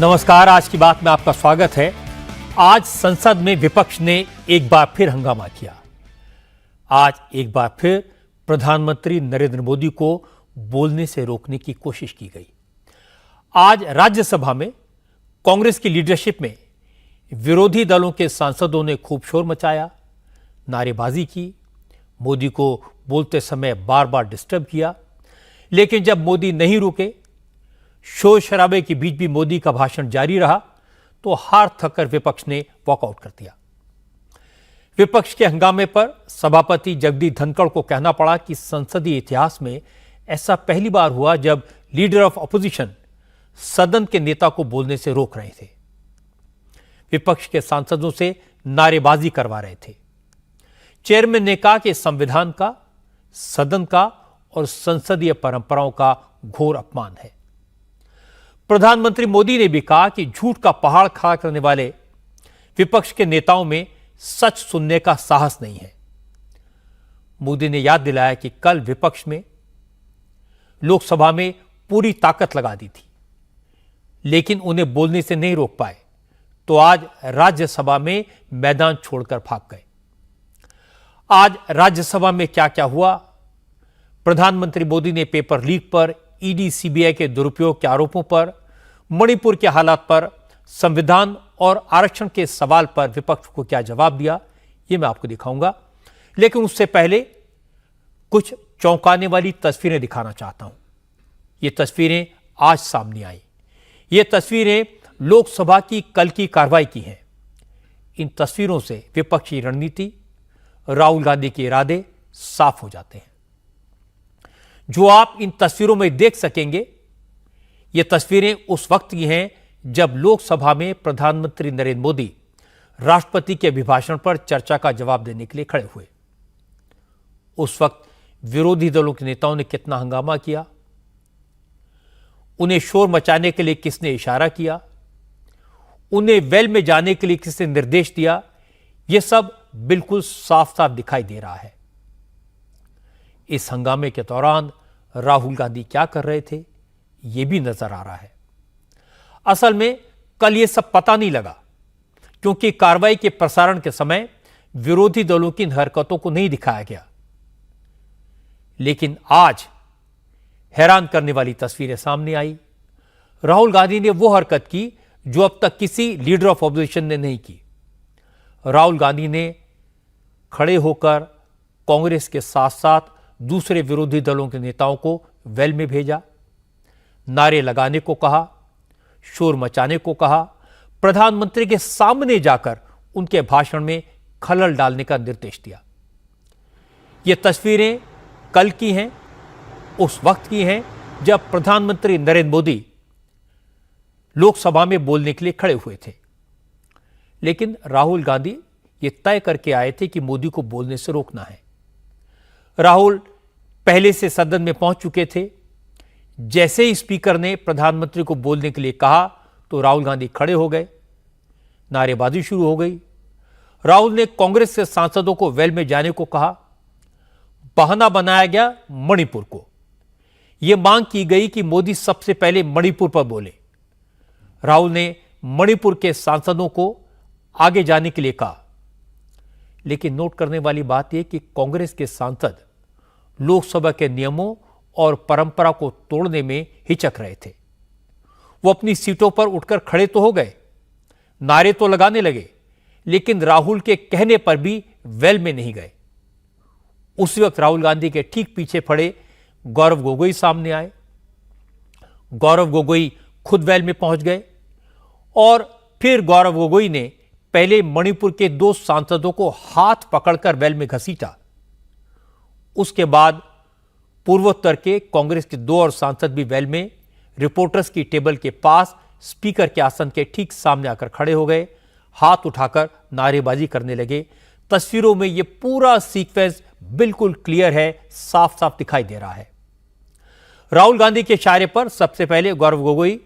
नमस्कार। आज की बात में आपका स्वागत है। आज संसद में विपक्ष ने एक बार फिर हंगामा किया। आज एक बार फिर प्रधानमंत्री नरेंद्र मोदी को बोलने से रोकने की कोशिश की गई। आज राज्यसभा में कांग्रेस की लीडरशिप में विरोधी दलों के सांसदों ने खूब शोर मचाया, नारेबाजी की, मोदी को बोलते समय बार बार डिस्टर्ब किया। लेकिन जब मोदी नहीं रुके, शोर शराबे के बीच भी मोदी का भाषण जारी रहा, तो हार थककर विपक्ष ने वॉकआउट कर दिया। विपक्ष के हंगामे पर सभापति जगदीप धनखड़ को कहना पड़ा कि संसदीय इतिहास में ऐसा पहली बार हुआ जब लीडर ऑफ अपोजिशन सदन के नेता को बोलने से रोक रहे थे। विपक्ष के सांसदों से नारेबाजी करवा रहे थे। चेयरमैन ने कहा कि संविधान का, सदन का और संसदीय परंपराओं का घोर अपमान है। प्रधानमंत्री मोदी ने भी कहा कि झूठ का पहाड़ खड़ा करने वाले विपक्ष के नेताओं में सच सुनने का साहस नहीं है। मोदी ने याद दिलाया कि कल विपक्ष में लोकसभा में पूरी ताकत लगा दी थी, लेकिन उन्हें बोलने से नहीं रोक पाए, तो आज राज्यसभा में मैदान छोड़कर भाग गए। आज राज्यसभा में क्या क्या हुआ? प्रधानमंत्री मोदी ने पेपर लीक पर, ईडी सीबीआई के दुरुपयोग के आरोपों पर, मणिपुर के हालात पर, संविधान और आरक्षण के सवाल पर विपक्ष को क्या जवाब दिया, यह मैं आपको दिखाऊंगा। लेकिन उससे पहले कुछ चौंकाने वाली तस्वीरें दिखाना चाहता हूं। ये तस्वीरें आज सामने आई। ये तस्वीरें लोकसभा की कल की कार्रवाई की हैं। इन तस्वीरों से विपक्षी रणनीति, राहुल गांधी के इरादे साफ हो जाते हैं। जो आप इन तस्वीरों में देख सकेंगे, ये तस्वीरें उस वक्त की हैं जब लोकसभा में प्रधानमंत्री नरेंद्र मोदी राष्ट्रपति के अभिभाषण पर चर्चा का जवाब देने के लिए खड़े हुए। उस वक्त विरोधी दलों के नेताओं ने कितना हंगामा किया, उन्हें शोर मचाने के लिए किसने इशारा किया, उन्हें वेल में जाने के लिए किसने निर्देश दिया, यह सब बिल्कुल साफ साफ दिखाई दे रहा है। इस हंगामे के दौरान राहुल गांधी क्या कर रहे थे, यह भी नजर आ रहा है। असल में कल यह सब पता नहीं लगा, क्योंकि कार्रवाई के प्रसारण के समय विरोधी दलों की इन हरकतों को नहीं दिखाया गया। लेकिन आज हैरान करने वाली तस्वीरें सामने आई। राहुल गांधी ने वो हरकत की जो अब तक किसी लीडर ऑफ ऑपोजिशन ने नहीं की। राहुल गांधी ने खड़े होकर कांग्रेस के साथ साथ दूसरे विरोधी दलों के नेताओं को वेल में भेजा, नारे लगाने को कहा, शोर मचाने को कहा, प्रधानमंत्री के सामने जाकर उनके भाषण में खलल डालने का निर्देश दिया। ये तस्वीरें कल की हैं, उस वक्त की हैं जब प्रधानमंत्री नरेंद्र मोदी लोकसभा में बोलने के लिए खड़े हुए थे। लेकिन राहुल गांधी ये तय करके आए थे कि मोदी को बोलने से रोकना है। राहुल पहले से सदन में पहुंच चुके थे। जैसे ही स्पीकर ने प्रधानमंत्री को बोलने के लिए कहा, तो राहुल गांधी खड़े हो गए, नारेबाजी शुरू हो गई। राहुल ने कांग्रेस के सांसदों को वेल में जाने को कहा। बहाना बनाया गया मणिपुर को। यह मांग की गई कि मोदी सबसे पहले मणिपुर पर बोले। राहुल ने मणिपुर के सांसदों को आगे जाने के लिए कहा। लेकिन नोट करने वाली बात यह कि कांग्रेस के सांसद लोकसभा के नियमों और परंपरा को तोड़ने में हिचक रहे थे। वो अपनी सीटों पर उठकर खड़े तो हो गए, नारे तो लगाने लगे, लेकिन राहुल के कहने पर भी वेल में नहीं गए। उसी वक्त राहुल गांधी के ठीक पीछे खड़े गौरव गोगोई सामने आए। गौरव गोगोई खुद वेल में पहुंच गए और फिर गौरव गोगोई ने पहले मणिपुर के 2 सांसदों को हाथ पकड़कर वेल में घसीटा। उसके बाद पूर्वोत्तर के कांग्रेस के 2 और सांसद भी वेल में रिपोर्टर्स की टेबल के पास स्पीकर के आसन के ठीक सामने आकर खड़े हो गए, हाथ उठाकर नारेबाजी करने लगे। तस्वीरों में यह पूरा सीक्वेंस बिल्कुल क्लियर है, साफ साफ दिखाई दे रहा है। राहुल गांधी के इशारे पर सबसे पहले गौरव गोगोई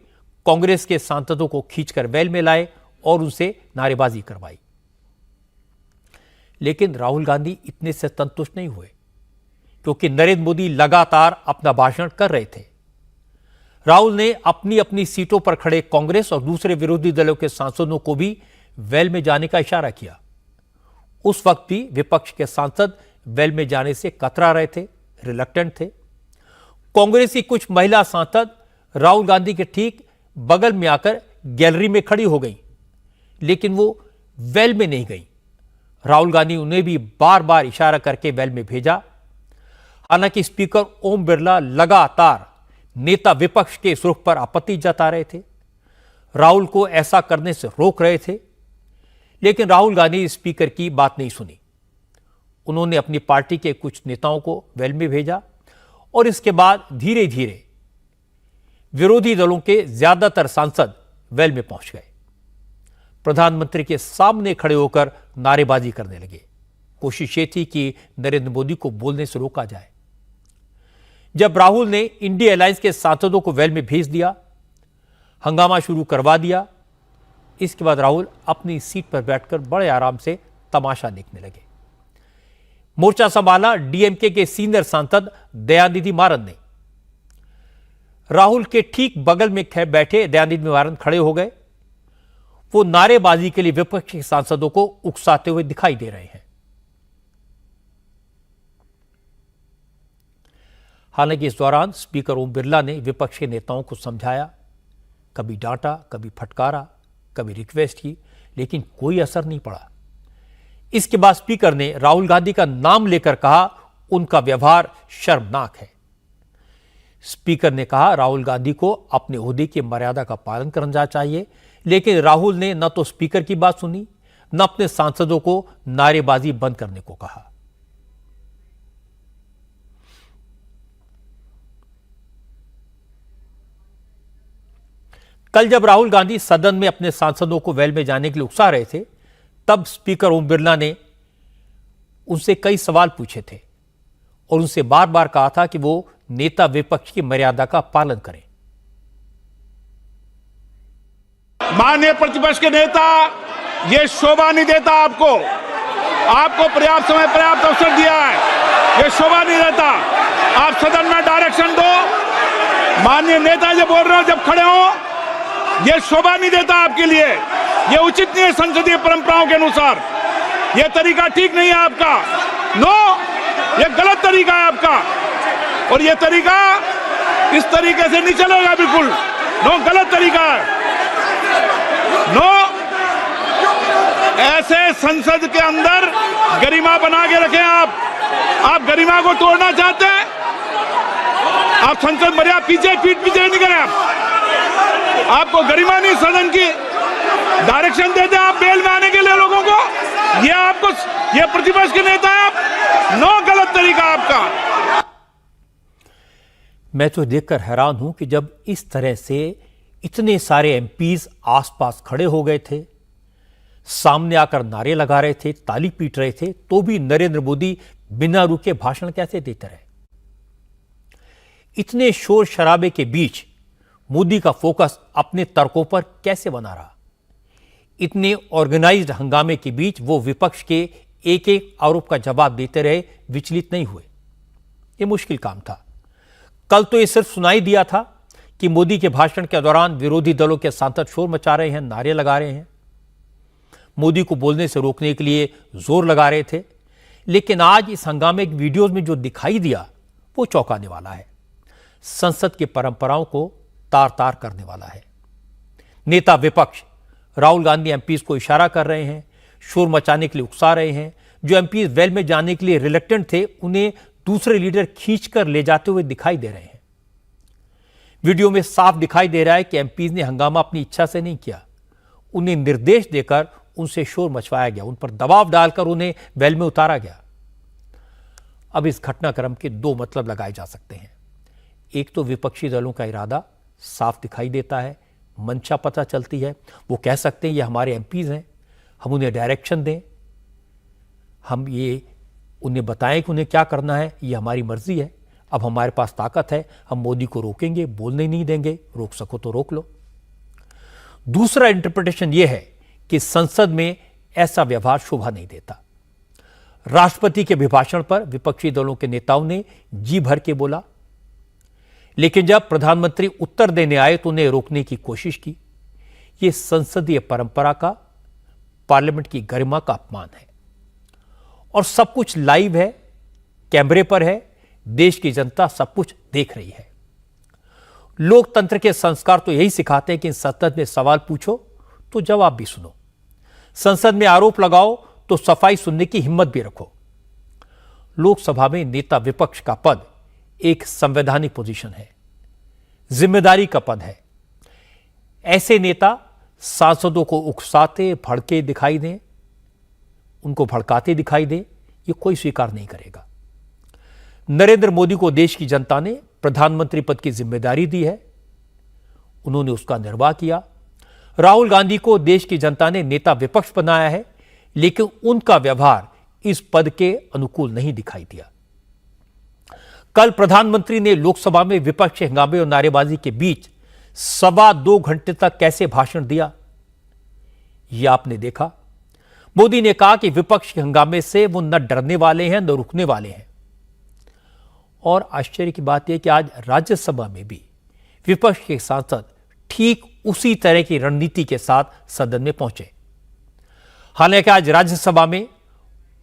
कांग्रेस के सांसदों को खींचकर वेल में लाए और उनसे नारेबाजी करवाई। लेकिन राहुल गांधी इतने से संतुष्ट नहीं हुए, क्योंकि नरेंद्र मोदी लगातार अपना भाषण कर रहे थे। राहुल ने अपनी अपनी सीटों पर खड़े कांग्रेस और दूसरे विरोधी दलों के सांसदों को भी वेल में जाने का इशारा किया। उस वक्त भी विपक्ष के सांसद वेल में जाने से कतरा रहे थे, रिलक्टेंट थे। कांग्रेस की कुछ महिला सांसद राहुल गांधी के ठीक बगल में आकर गैलरी में खड़ी हो गई, लेकिन वो वेल में नहीं गई। राहुल गांधी उन्हें भी बार बार इशारा करके वेल में भेजा। हालांकि स्पीकर ओम बिरला लगातार नेता विपक्ष के इस रुख पर आपत्ति जता रहे थे, राहुल को ऐसा करने से रोक रहे थे, लेकिन राहुल गांधी स्पीकर की बात नहीं सुनी। उन्होंने अपनी पार्टी के कुछ नेताओं को वेल में भेजा और इसके बाद धीरे धीरे विरोधी दलों के ज्यादातर सांसद वेल में पहुंच गए। प्रधानमंत्री के सामने खड़े होकर नारेबाजी करने लगे। कोशिश ये थी कि नरेंद्र मोदी को बोलने से रोका जाए। जब राहुल ने इंडिया अलायंस के सांसदों को वेल में भेज दिया, हंगामा शुरू करवा दिया, इसके बाद राहुल अपनी सीट पर बैठकर बड़े आराम से तमाशा देखने लगे। मोर्चा संभाला डीएमके के सीनियर सांसद दयानिधि मारन ने। राहुल के ठीक बगल में बैठे दयानिधि मारन खड़े हो गए। वो नारेबाजी के लिए विपक्ष के सांसदों को उकसाते हुए दिखाई दे रहे हैं। हालांकि इस दौरान स्पीकर ओम बिरला ने विपक्ष के नेताओं को समझाया, कभी डांटा, कभी फटकारा, कभी रिक्वेस्ट की, लेकिन कोई असर नहीं पड़ा। इसके बाद स्पीकर ने राहुल गांधी का नाम लेकर कहा, उनका व्यवहार शर्मनाक है। स्पीकर ने कहा राहुल गांधी को अपने ओहदे की मर्यादा का पालन करना चाहिए, लेकिन राहुल ने न तो स्पीकर की बात सुनी, न अपने सांसदों को नारेबाजी बंद करने को कहा। कल जब राहुल गांधी सदन में अपने सांसदों को वेल में जाने के लिए उकसा रहे थे, तब स्पीकर ओम बिरला ने उनसे कई सवाल पूछे थे और उनसे बार बार कहा था कि वो नेता विपक्ष की मर्यादा का पालन करें। माननीय प्रतिपक्ष के नेता, ये शोभा नहीं देता आपको पर्याप्त समय, पर्याप्त अवसर दिया है, ये शोभा नहीं देता। आप सदन में डायरेक्शन दो। माननीय नेता जब बोल रहे हो, जब खड़े हो, ये शोभा नहीं देता आपके लिए, ये उचित नहीं है संसदीय परंपराओं के अनुसार। ये तरीका ठीक नहीं है आपका। नो, ये गलत तरीका है आपका, और ये तरीका इस तरीके से नहीं चलेगा बिल्कुल। नो, गलत तरीका है। नो, ऐसे संसद के अंदर गरिमा बना के रखें आप गरिमा को तोड़ना चाहते हैं। आप संसद मर्यादा पीछे नहीं करें। आपको गरिमा नहीं, सदन की डायरेक्शन देते आप बेल में आने के लिए लोगों को। ये प्रतिपक्ष के नेता है आप। नो, गलत तरीका आपका। मैं तो देखकर हैरान हूं कि जब इस तरह से इतने सारे एमपीज आसपास खड़े हो गए थे, सामने आकर नारे लगा रहे थे, ताली पीट रहे थे, तो भी नरेंद्र मोदी बिना रुके भाषण कैसे देते रहे। इतने शोर शराबे के बीच मोदी का फोकस अपने तर्कों पर कैसे बना रहा। इतने ऑर्गेनाइज्ड हंगामे के बीच वो विपक्ष के एक एक आरोप का जवाब देते रहे, विचलित नहीं हुए। यह मुश्किल काम था। कल तो यह सिर्फ सुनाई दिया था कि मोदी के भाषण के दौरान विरोधी दलों के सांसद शोर मचा रहे हैं, नारे लगा रहे हैं, मोदी को बोलने से रोकने के लिए जोर लगा रहे थे। लेकिन आज इस हंगामे की वीडियोज में जो दिखाई दिया वो चौंकाने वाला है, संसद की परंपराओं को तार तार करने वाला है। नेता विपक्ष राहुल गांधी एमपीज को इशारा कर रहे हैं, शोर मचाने के लिए उकसा रहे हैं। जो एमपीज वेल में जाने के लिए रिलक्टेंट थे, उन्हें दूसरे लीडर खींचकर ले जाते हुए दिखाई दे रहे हैं। वीडियो में साफ दिखाई दे रहा है कि एमपीज ने हंगामा अपनी इच्छा से नहीं किया, उन्हें निर्देश देकर उनसे शोर मचवाया गया, उन पर दबाव डालकर उन्हें वेल में उतारा गया। अब इस घटनाक्रम के दो मतलब लगाए जा सकते हैं। एक तो विपक्षी दलों का इरादा साफ दिखाई देता है, मंशा पता चलती है। वो कह सकते हैं ये हमारे एमपीज हैं, हम उन्हें डायरेक्शन दें, हम ये उन्हें बताएं कि उन्हें क्या करना है, ये हमारी मर्जी है। अब हमारे पास ताकत है, हम मोदी को रोकेंगे, बोलने नहीं देंगे, रोक सको तो रोक लो। दूसरा इंटरप्रिटेशन यह है कि संसद में ऐसा व्यवहार शोभा नहीं देता। राष्ट्रपति के अभिभाषण पर विपक्षी दलों के नेताओं ने जी भर के बोला, लेकिन जब प्रधानमंत्री उत्तर देने आए तो उन्हें रोकने की कोशिश की। यह संसदीय परंपरा का, पार्लियामेंट की गरिमा का अपमान है। और सब कुछ लाइव है, कैमरे पर है, देश की जनता सब कुछ देख रही है। लोकतंत्र के संस्कार तो यही सिखाते हैं कि संसद में सवाल पूछो तो जवाब भी सुनो, संसद में आरोप लगाओ तो सफाई सुनने की हिम्मत भी रखो। लोकसभा में नेता विपक्ष का पद एक संवैधानिक पोजीशन है, जिम्मेदारी का पद है। ऐसे नेता सांसदों को उकसाते भड़के दिखाई दें, उनको भड़काते दिखाई दें, ये कोई स्वीकार नहीं करेगा। नरेंद्र मोदी को देश की जनता ने प्रधानमंत्री पद की जिम्मेदारी दी है, उन्होंने उसका निर्वाह किया। राहुल गांधी को देश की जनता ने नेता विपक्ष बनाया है, लेकिन उनका व्यवहार इस पद के अनुकूल नहीं दिखाई दिया। कल प्रधानमंत्री ने लोकसभा में विपक्ष के हंगामे और नारेबाजी के बीच 2.25 घंटे तक कैसे भाषण दिया, यह आपने देखा। मोदी ने कहा कि विपक्ष के हंगामे से वो न डरने वाले हैं न रुकने वाले हैं। और आश्चर्य की बात यह कि आज राज्यसभा में भी विपक्ष के सांसद ठीक उसी तरह की रणनीति के साथ सदन में पहुंचे। हालांकि आज राज्यसभा में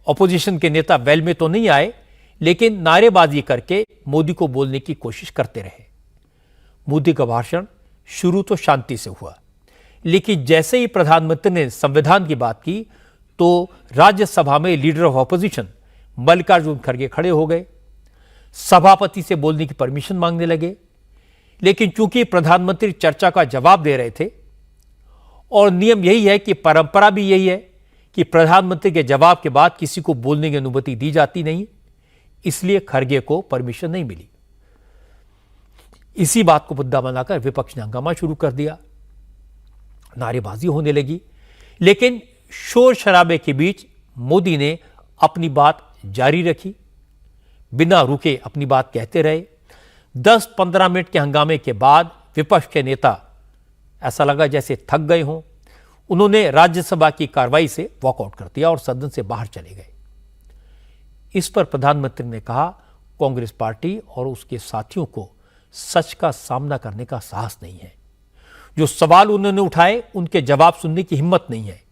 ऑपोजिशन के नेता वेल में तो नहीं आए, लेकिन नारेबाजी करके मोदी को बोलने की कोशिश करते रहे। मोदी का भाषण शुरू तो शांति से हुआ, लेकिन जैसे ही प्रधानमंत्री ने संविधान की बात की तो राज्यसभा में लीडर ऑफ ऑपोजिशन मल्लिकार्जुन खड़गे खड़े हो गए, सभापति से बोलने की परमिशन मांगने लगे। लेकिन चूंकि प्रधानमंत्री चर्चा का जवाब दे रहे थे और नियम यही है कि परंपरा भी यही है कि प्रधानमंत्री के जवाब के बाद किसी को बोलने की अनुमति दी जाती नहीं, इसलिए खड़गे को परमिशन नहीं मिली। इसी बात को मुद्दा बनाकर विपक्ष ने हंगामा शुरू कर दिया, नारेबाजी होने लगी। लेकिन शोर शराबे के बीच मोदी ने अपनी बात जारी रखी, बिना रुके अपनी बात कहते रहे। 10-15 मिनट के हंगामे के बाद विपक्ष के नेता ऐसा लगा जैसे थक गए हों, उन्होंने राज्यसभा की कार्रवाई से वॉकआउट कर दिया और सदन से बाहर चले गए। इस पर प्रधानमंत्री ने कहा, कांग्रेस पार्टी और उसके साथियों को सच का सामना करने का साहस नहीं है। जो सवाल उन्होंने उठाए उनके जवाब सुनने की हिम्मत नहीं है,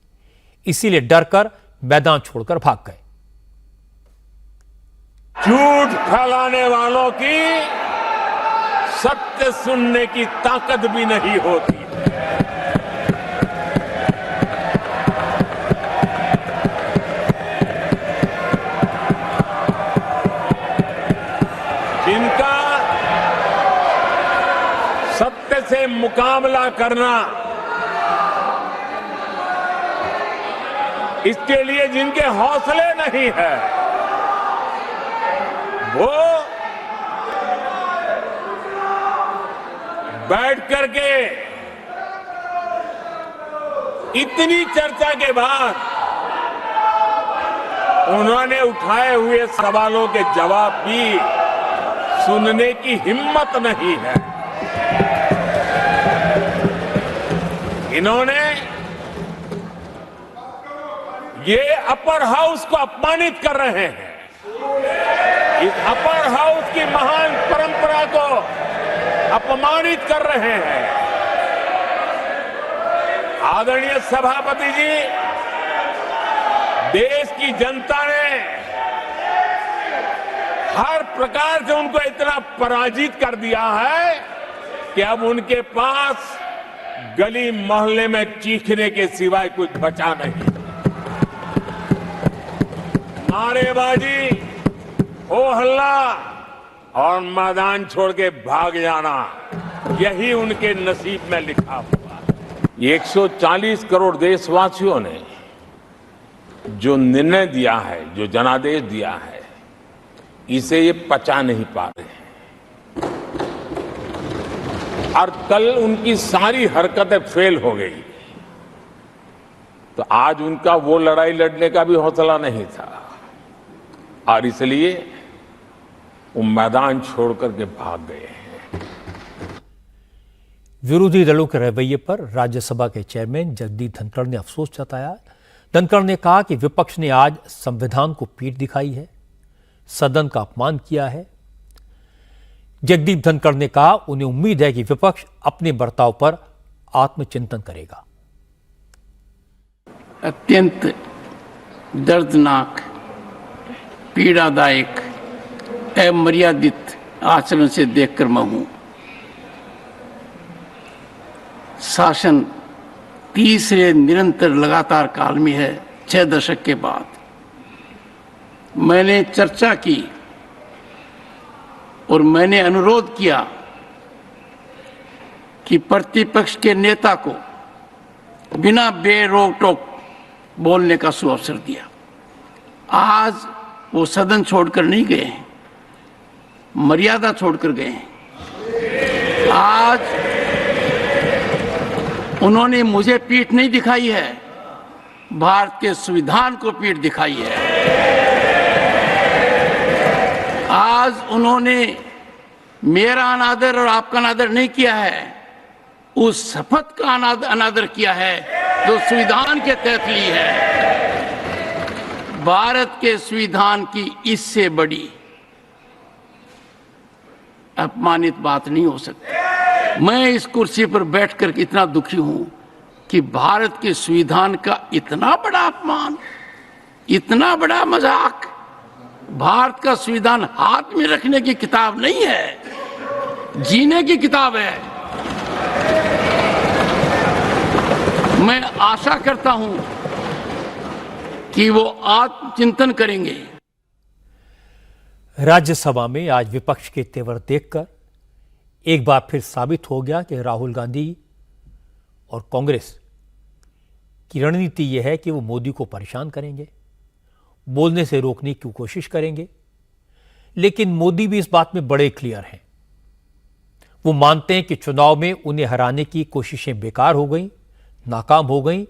इसीलिए डरकर मैदान छोड़कर भाग गए। झूठ फैलाने वालों की सत्य सुनने की ताकत भी नहीं होती। जिनका सत्य से मुकाबला करना, इसके लिए जिनके हौसले नहीं है, वो बैठ करके इतनी चर्चा के बाद उन्होंने उठाए हुए सवालों के जवाब भी सुनने की हिम्मत नहीं है। इन्होंने ये अपर हाउस को अपमानित कर रहे हैं। इस अपर हाउस की महान परंपरा को अपमानित कर रहे हैं। आदरणीय सभापति जी, देश की जनता ने हर प्रकार से उनको इतना पराजित कर दिया है कि अब उनके पास गली मोहल्ले में चीखने के सिवाय कुछ बचा नहीं। नारेबाजी, हो हल्ला और मैदान छोड़ के भाग जाना, यही उनके नसीब में लिखा हुआ। 140 करोड़ देशवासियों ने जो निर्णय दिया है, जो जनादेश दिया है, इसे ये पचा नहीं पा रहे हैं। और कल उनकी सारी हरकतें फेल हो गई, तो आज उनका वो लड़ाई लड़ने का भी हौसला नहीं था और इसलिए वो मैदान छोड़ करके भाग गए हैं। विरोधी दलों के रवैये पर राज्यसभा के चेयरमैन जगदीप धनखड़ ने अफसोस जताया। धनखड़ ने कहा कि विपक्ष ने आज संविधान को पीठ दिखाई है, सदन का अपमान किया है। जगदीप धनखड़ ने कहा उन्हें उम्मीद है कि विपक्ष अपने बर्ताव पर आत्मचिंतन करेगा। अत्यंत दर्दनाक, पीड़ादायक, अमर्यादित आचरण से देखकर मैं हूं। शासन तीसरे निरंतर लगातार काल में है। 6 दशक के बाद मैंने चर्चा की और मैंने अनुरोध किया कि प्रतिपक्ष के नेता को बिना बेरोक टोक बोलने का सुअवसर दिया। आज वो सदन छोड़कर नहीं गए हैं, मर्यादा छोड़कर गए हैं। आज उन्होंने मुझे पीठ नहीं दिखाई है, भारत के संविधान को पीठ दिखाई है। आज उन्होंने मेरा अनादर और आपका अनादर नहीं किया है, उस शपथ का अनादर किया है जो संविधान के तहत ली है। भारत के संविधान की इससे बड़ी अपमानित बात नहीं हो सकती। मैं इस कुर्सी पर बैठकर इतना दुखी हूं कि भारत के संविधान का इतना बड़ा अपमान, इतना बड़ा मजाक। भारत का संविधान हाथ में रखने की किताब नहीं है, जीने की किताब है। मैं आशा करता हूं कि वो आत्मचिंतन करेंगे। राज्यसभा में आज विपक्ष के तेवर देखकर एक बार फिर साबित हो गया कि राहुल गांधी और कांग्रेस की रणनीति यह है कि वो मोदी को परेशान करेंगे, बोलने से रोकने की कोशिश करेंगे। लेकिन मोदी भी इस बात में बड़े क्लियर हैं। वो मानते हैं कि चुनाव में उन्हें हराने की कोशिशें बेकार हो गई, नाकाम हो गई,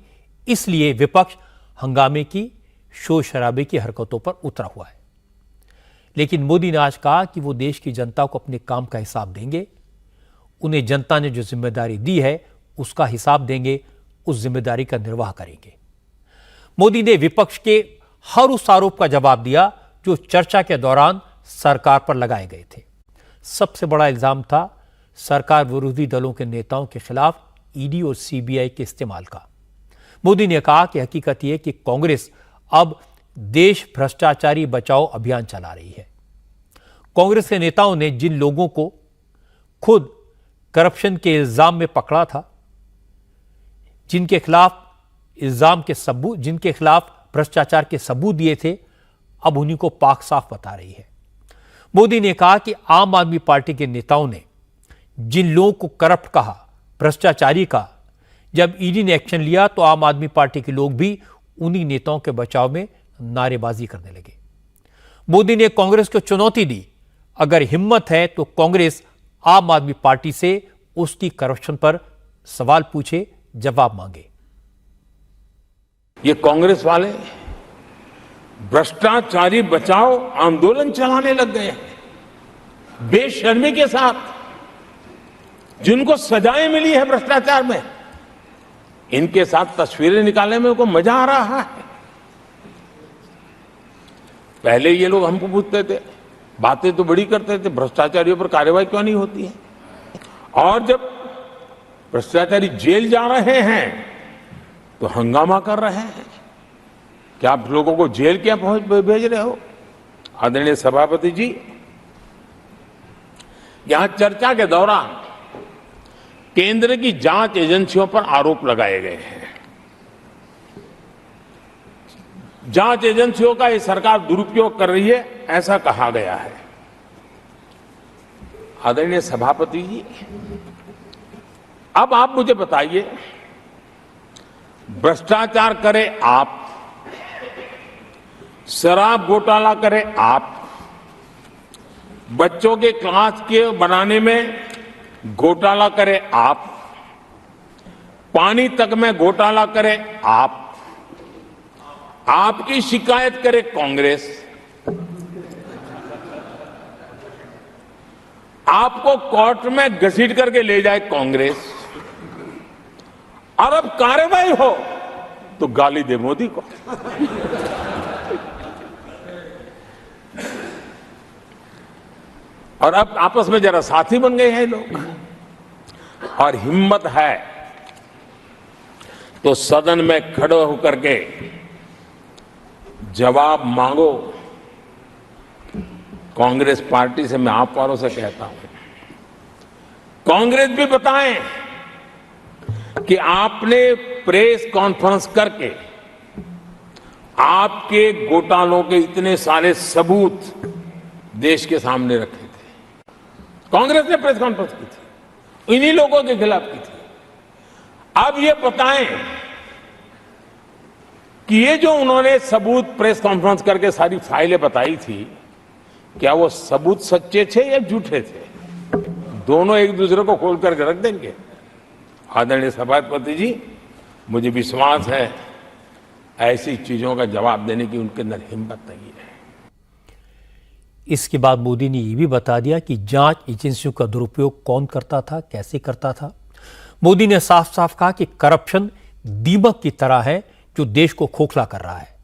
इसलिए विपक्ष हंगामे की, शोर शराबे की हरकतों पर उतरा हुआ है। लेकिन मोदी ने आज कहा कि वो देश की जनता को अपने काम का हिसाब देंगे, उन्हें जनता ने जो जिम्मेदारी दी है उसका हिसाब देंगे, उस जिम्मेदारी का निर्वाह करेंगे। मोदी ने विपक्ष के हर उस आरोप का जवाब दिया जो चर्चा के दौरान सरकार पर लगाए गए थे। सबसे बड़ा इल्जाम था सरकार विरोधी दलों के नेताओं के खिलाफ ईडी और सीबीआई के इस्तेमाल का। मोदी ने कहा कि हकीकत यह कि कांग्रेस अब देश भ्रष्टाचारी बचाओ अभियान चला रही है। कांग्रेस के नेताओं ने जिन लोगों को खुद करप्शन के इल्जाम में पकड़ा था, जिनके खिलाफ भ्रष्टाचार के सबूत दिए थे, अब उन्हीं को पाक साफ बता रही है। मोदी ने कहा कि आम आदमी पार्टी के नेताओं ने जिन लोगों को करप्ट कहा, भ्रष्टाचारी का, जब ईडी ने एक्शन लिया तो आम आदमी पार्टी के लोग भी उन्हीं नेताओं के बचाव में नारेबाजी करने लगे। मोदी ने कांग्रेस को चुनौती दी, अगर हिम्मत है तो कांग्रेस आम आदमी पार्टी से उसकी करप्शन पर सवाल पूछे, जवाब मांगे। ये कांग्रेस वाले भ्रष्टाचारी बचाओ आंदोलन चलाने लग गए हैं बेशर्मी के साथ। जिनको सजाएं मिली है भ्रष्टाचार में, इनके साथ तस्वीरें निकालने में उनको मजा आ रहा है। पहले ये लोग हमको पूछते थे, बातें तो बड़ी करते थे, भ्रष्टाचारियों पर कार्रवाई क्यों नहीं होती है। और जब भ्रष्टाचारी जेल जा रहे हैं तो हंगामा कर रहे हैं। क्या आप लोगों को जेल क्या भेज रहे हो? आदरणीय सभापति जी, यहां चर्चा के दौरान केंद्र की जांच एजेंसियों पर आरोप लगाए गए हैं। जांच एजेंसियों का ये सरकार दुरुपयोग कर रही है, ऐसा कहा गया है। आदरणीय सभापति जी, अब आप मुझे बताइए, भ्रष्टाचार करे आप, शराब घोटाला करे आप, बच्चों के क्लास के बनाने में घोटाला करे आप, पानी तक में घोटाला करे आप, आपकी शिकायत करे कांग्रेस, आपको कोर्ट में घसीट करके ले जाए कांग्रेस, और अब कार्रवाई हो तो गाली दे मोदी को। और अब आपस में जरा साथी बन गए हैं लोग, और हिम्मत है तो सदन में खड़े होकर के जवाब मांगो। कांग्रेस पार्टी से मैं आप वालों से कहता हूं, कांग्रेस भी बताएं कि आपने प्रेस कॉन्फ्रेंस करके आपके घोटालों के इतने सारे सबूत देश के सामने रखे थे। कांग्रेस ने प्रेस कॉन्फ्रेंस की थी, इन्हीं लोगों के खिलाफ की थी। अब ये बताएं कि ये जो उन्होंने सबूत प्रेस कॉन्फ्रेंस करके सारी फाइलें बताई थी, क्या वो सबूत सच्चे थे या झूठे थे? दोनों एक दूसरे को खोल करके रख देंगे। आदरणीय सभापति जी, मुझे विश्वास है ऐसी चीजों का जवाब देने की उनके अंदर हिम्मत नहीं है। इसके बाद मोदी ने यह भी बता दिया कि जांच एजेंसियों का दुरुपयोग कौन करता था, कैसे करता था। मोदी ने साफ साफ कहा कि करप्शन दीमक की तरह है जो देश को खोखला कर रहा है।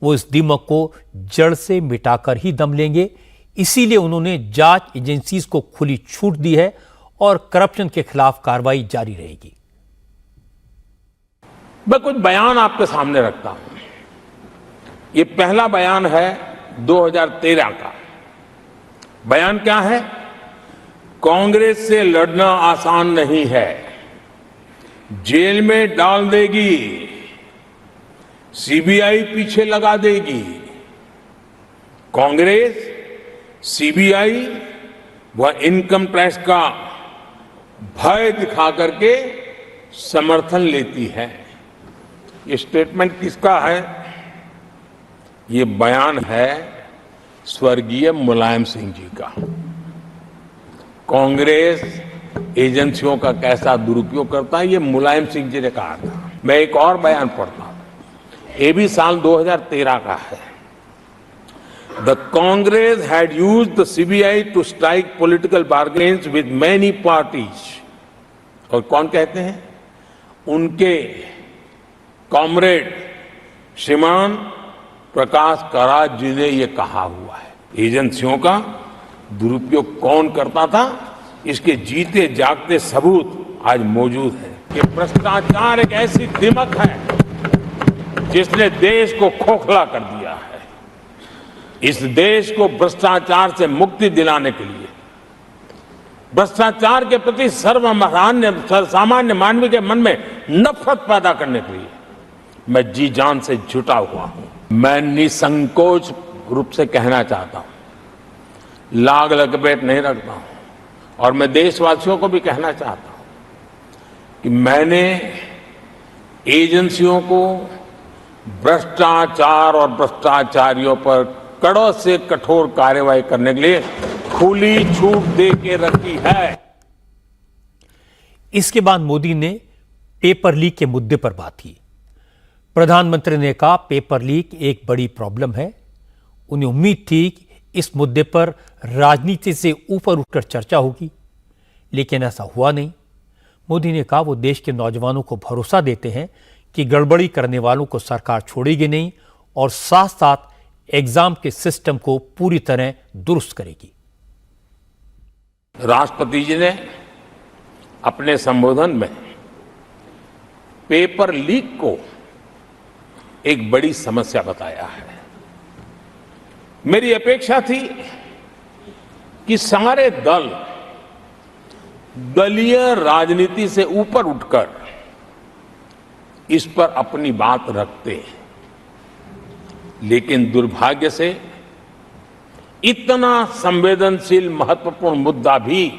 वो इस दीमक को जड़ से मिटाकर ही दम लेंगे। इसीलिए उन्होंने जांच एजेंसीज को खुली छूट दी है और करप्शन के खिलाफ कार्रवाई जारी रहेगी। मैं कुछ बयान आपके सामने रखता हूं। ये पहला बयान है 2013 का। बयान क्या है? कांग्रेस से लड़ना आसान नहीं है, जेल में डाल देगी, सीबीआई पीछे लगा देगी। कांग्रेस सीबीआई व इनकम टैक्स का भय दिखा करके समर्थन लेती है। ये स्टेटमेंट किसका है? ये बयान है स्वर्गीय मुलायम सिंह जी का। कांग्रेस एजेंसियों का कैसा दुरुपयोग करता है, ये मुलायम सिंह जी ने कहा था। मैं एक और बयान पढ़ता हूं, ये भी साल 2013 का है। The Congress had used the CBI to strike political bargains with many parties. और कौन कहते हैं? उनके कॉमरेड श्रीमान प्रकाश कराज जी ने यह कहा हुआ है। एजेंसियों का दुरुपयोग कौन करता था, इसके जीते जागते सबूत आज मौजूद है। कि भ्रष्टाचार एक ऐसी दिमक है जिसने देश को खोखला कर दिया है। इस देश को भ्रष्टाचार से मुक्ति दिलाने के लिए, भ्रष्टाचार के प्रति सामान्य मानवीय के मन में नफरत पैदा करने के लिए मैं जी जान से जुटा हुआ हूं। मैं निसंकोच रूप से कहना चाहता हूं, लाग लपेट नहीं रखता हूं, और मैं देशवासियों को भी कहना चाहता हूं कि मैंने एजेंसियों को भ्रष्टाचार और भ्रष्टाचारियों पर कड़ों से कठोर कार्रवाई करने के लिए खुली छूट दे के रखी है। इसके बाद मोदी ने पेपर लीक के मुद्दे पर बात की। प्रधानमंत्री ने कहा पेपर लीक एक बड़ी प्रॉब्लम है। उन्हें उम्मीद थी कि इस मुद्दे पर राजनीति से ऊपर उठकर चर्चा होगी, लेकिन ऐसा हुआ नहीं। मोदी ने कहा वो देश के नौजवानों को भरोसा देते हैं कि गड़बड़ी करने वालों को सरकार छोड़ेगी नहीं और साथ साथ एग्जाम के सिस्टम को पूरी तरह दुरुस्त करेगी। राष्ट्रपति जी ने अपने संबोधन में पेपर लीक को एक बड़ी समस्या बताया है। मेरी अपेक्षा थी कि सारे दल दलीय राजनीति से ऊपर उठकर इस पर अपनी बात रखते हैं, लेकिन दुर्भाग्य से इतना संवेदनशील महत्वपूर्ण मुद्दा भी,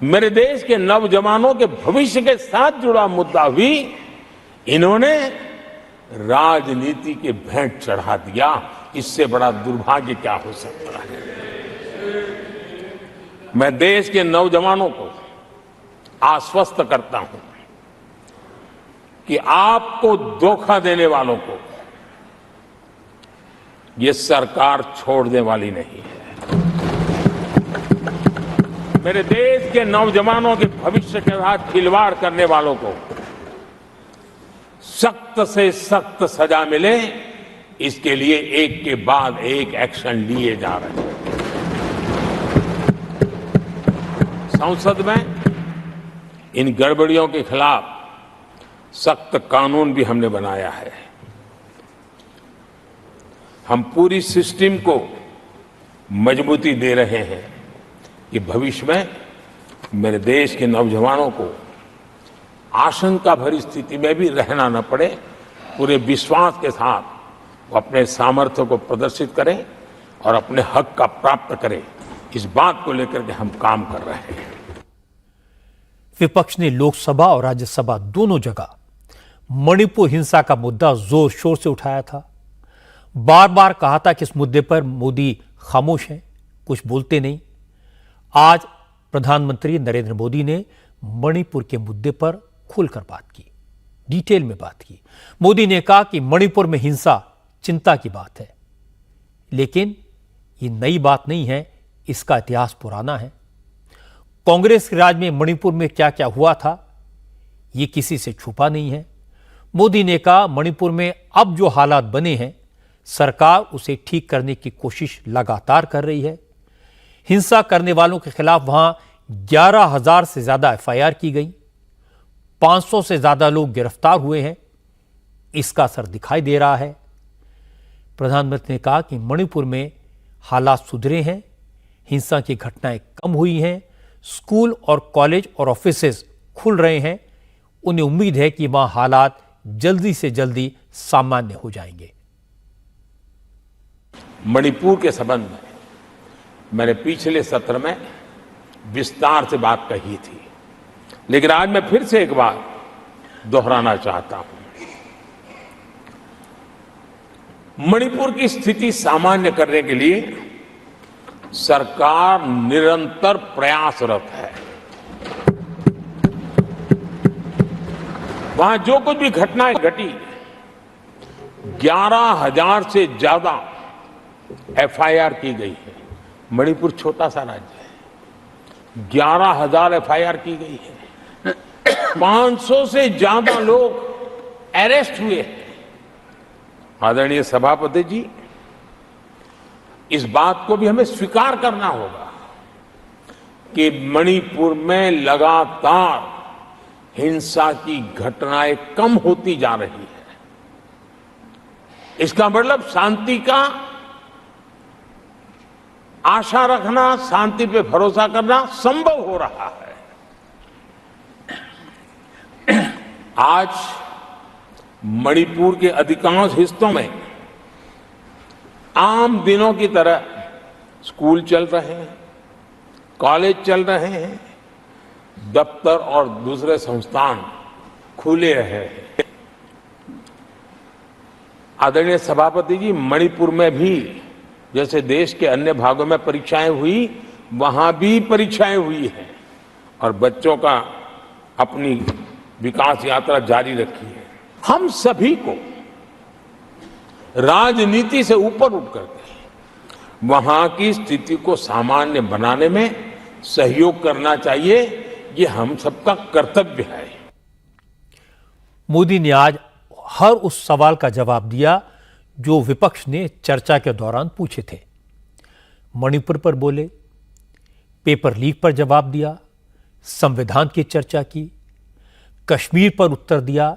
मेरे देश के नौजवानों के भविष्य के साथ जुड़ा मुद्दा भी इन्होंने राजनीति के भेंट चढ़ा दिया। इससे बड़ा दुर्भाग्य क्या हो सकता है? मैं देश के नौजवानों को आश्वस्त करता हूं कि आपको धोखा देने वालों को ये सरकार छोड़ने वाली नहीं है। मेरे देश के नौजवानों के भविष्य के साथ खिलवाड़ करने वालों को सख्त से सख्त सजा मिले, इसके लिए एक के बाद एक एक्शन लिए जा रहे हैं। संसद में इन गड़बड़ियों के खिलाफ सख्त कानून भी हमने बनाया है। हम पूरी सिस्टम को मजबूती दे रहे हैं कि भविष्य में मेरे देश के नौजवानों को आशंका भरी स्थिति में भी रहना न पड़े। पूरे विश्वास के साथ वो अपने सामर्थ्य को प्रदर्शित करें और अपने हक का प्राप्त करें, इस बात को लेकर के हम काम कर रहे हैं। विपक्ष ने लोकसभा और राज्यसभा दोनों जगह मणिपुर हिंसा का मुद्दा जोर शोर से उठाया था। बार बार कहा था कि इस मुद्दे पर मोदी खामोश हैं, कुछ बोलते नहीं। आज प्रधानमंत्री नरेंद्र मोदी ने मणिपुर के मुद्दे पर खुलकर बात की, डिटेल में बात की। मोदी ने कहा कि मणिपुर में हिंसा चिंता की बात है, लेकिन ये नई बात नहीं है, इसका इतिहास पुराना है। कांग्रेस के राज में मणिपुर में क्या क्या हुआ था, ये किसी से छुपा नहीं है। मोदी ने कहा मणिपुर में अब जो हालात बने हैं, सरकार उसे ठीक करने की कोशिश लगातार कर रही है। हिंसा करने वालों के खिलाफ वहां 11,000 से ज्यादा एफआईआर की गई, 500 से ज्यादा लोग गिरफ्तार हुए हैं। इसका असर दिखाई दे रहा है। प्रधानमंत्री ने कहा कि मणिपुर में हालात सुधरे हैं, हिंसा की घटनाएं कम हुई हैं, स्कूल और कॉलेज और ऑफिसेज खुल रहे हैं। उन्हें उम्मीद है कि वहां हालात जल्दी से जल्दी सामान्य हो जाएंगे। मणिपुर के संबंध में मैंने पिछले सत्र में विस्तार से बात कही थी, लेकिन आज मैं फिर से एक बार दोहराना चाहता हूं। मणिपुर की स्थिति सामान्य करने के लिए सरकार निरंतर प्रयासरत है। वहां जो कुछ भी घटनाएं घटी, 11,000 से ज्यादा एफआईआर की गई है। मणिपुर छोटा सा राज्य है, 11,000 एफआईआर की गई है। 500 से ज्यादा लोग अरेस्ट हुए हैं। आदरणीय सभापति जी, इस बात को भी हमें स्वीकार करना होगा कि मणिपुर में लगातार हिंसा की घटनाएं कम होती जा रही है। इसका मतलब शांति का आशा रखना, शांति पे भरोसा करना संभव हो रहा है। आज मणिपुर के अधिकांश हिस्सों में आम दिनों की तरह स्कूल चल रहे हैं, कॉलेज चल रहे हैं, दफ्तर और दूसरे संस्थान खुले रहे हैं। आदरणीय सभापति जी, मणिपुर में भी जैसे देश के अन्य भागों में परीक्षाएं हुई, वहां भी परीक्षाएं हुई हैं और बच्चों का अपनी विकास यात्रा जारी रखी है। हम सभी को राजनीति से ऊपर उठ करके वहां की स्थिति को सामान्य बनाने में सहयोग करना चाहिए। ये हम सबका कर्तव्य है। मोदी ने आज हर उस सवाल का जवाब दिया जो विपक्ष ने चर्चा के दौरान पूछे थे। मणिपुर पर बोले, पेपर लीक पर जवाब दिया, संविधान की चर्चा की, कश्मीर पर उत्तर दिया,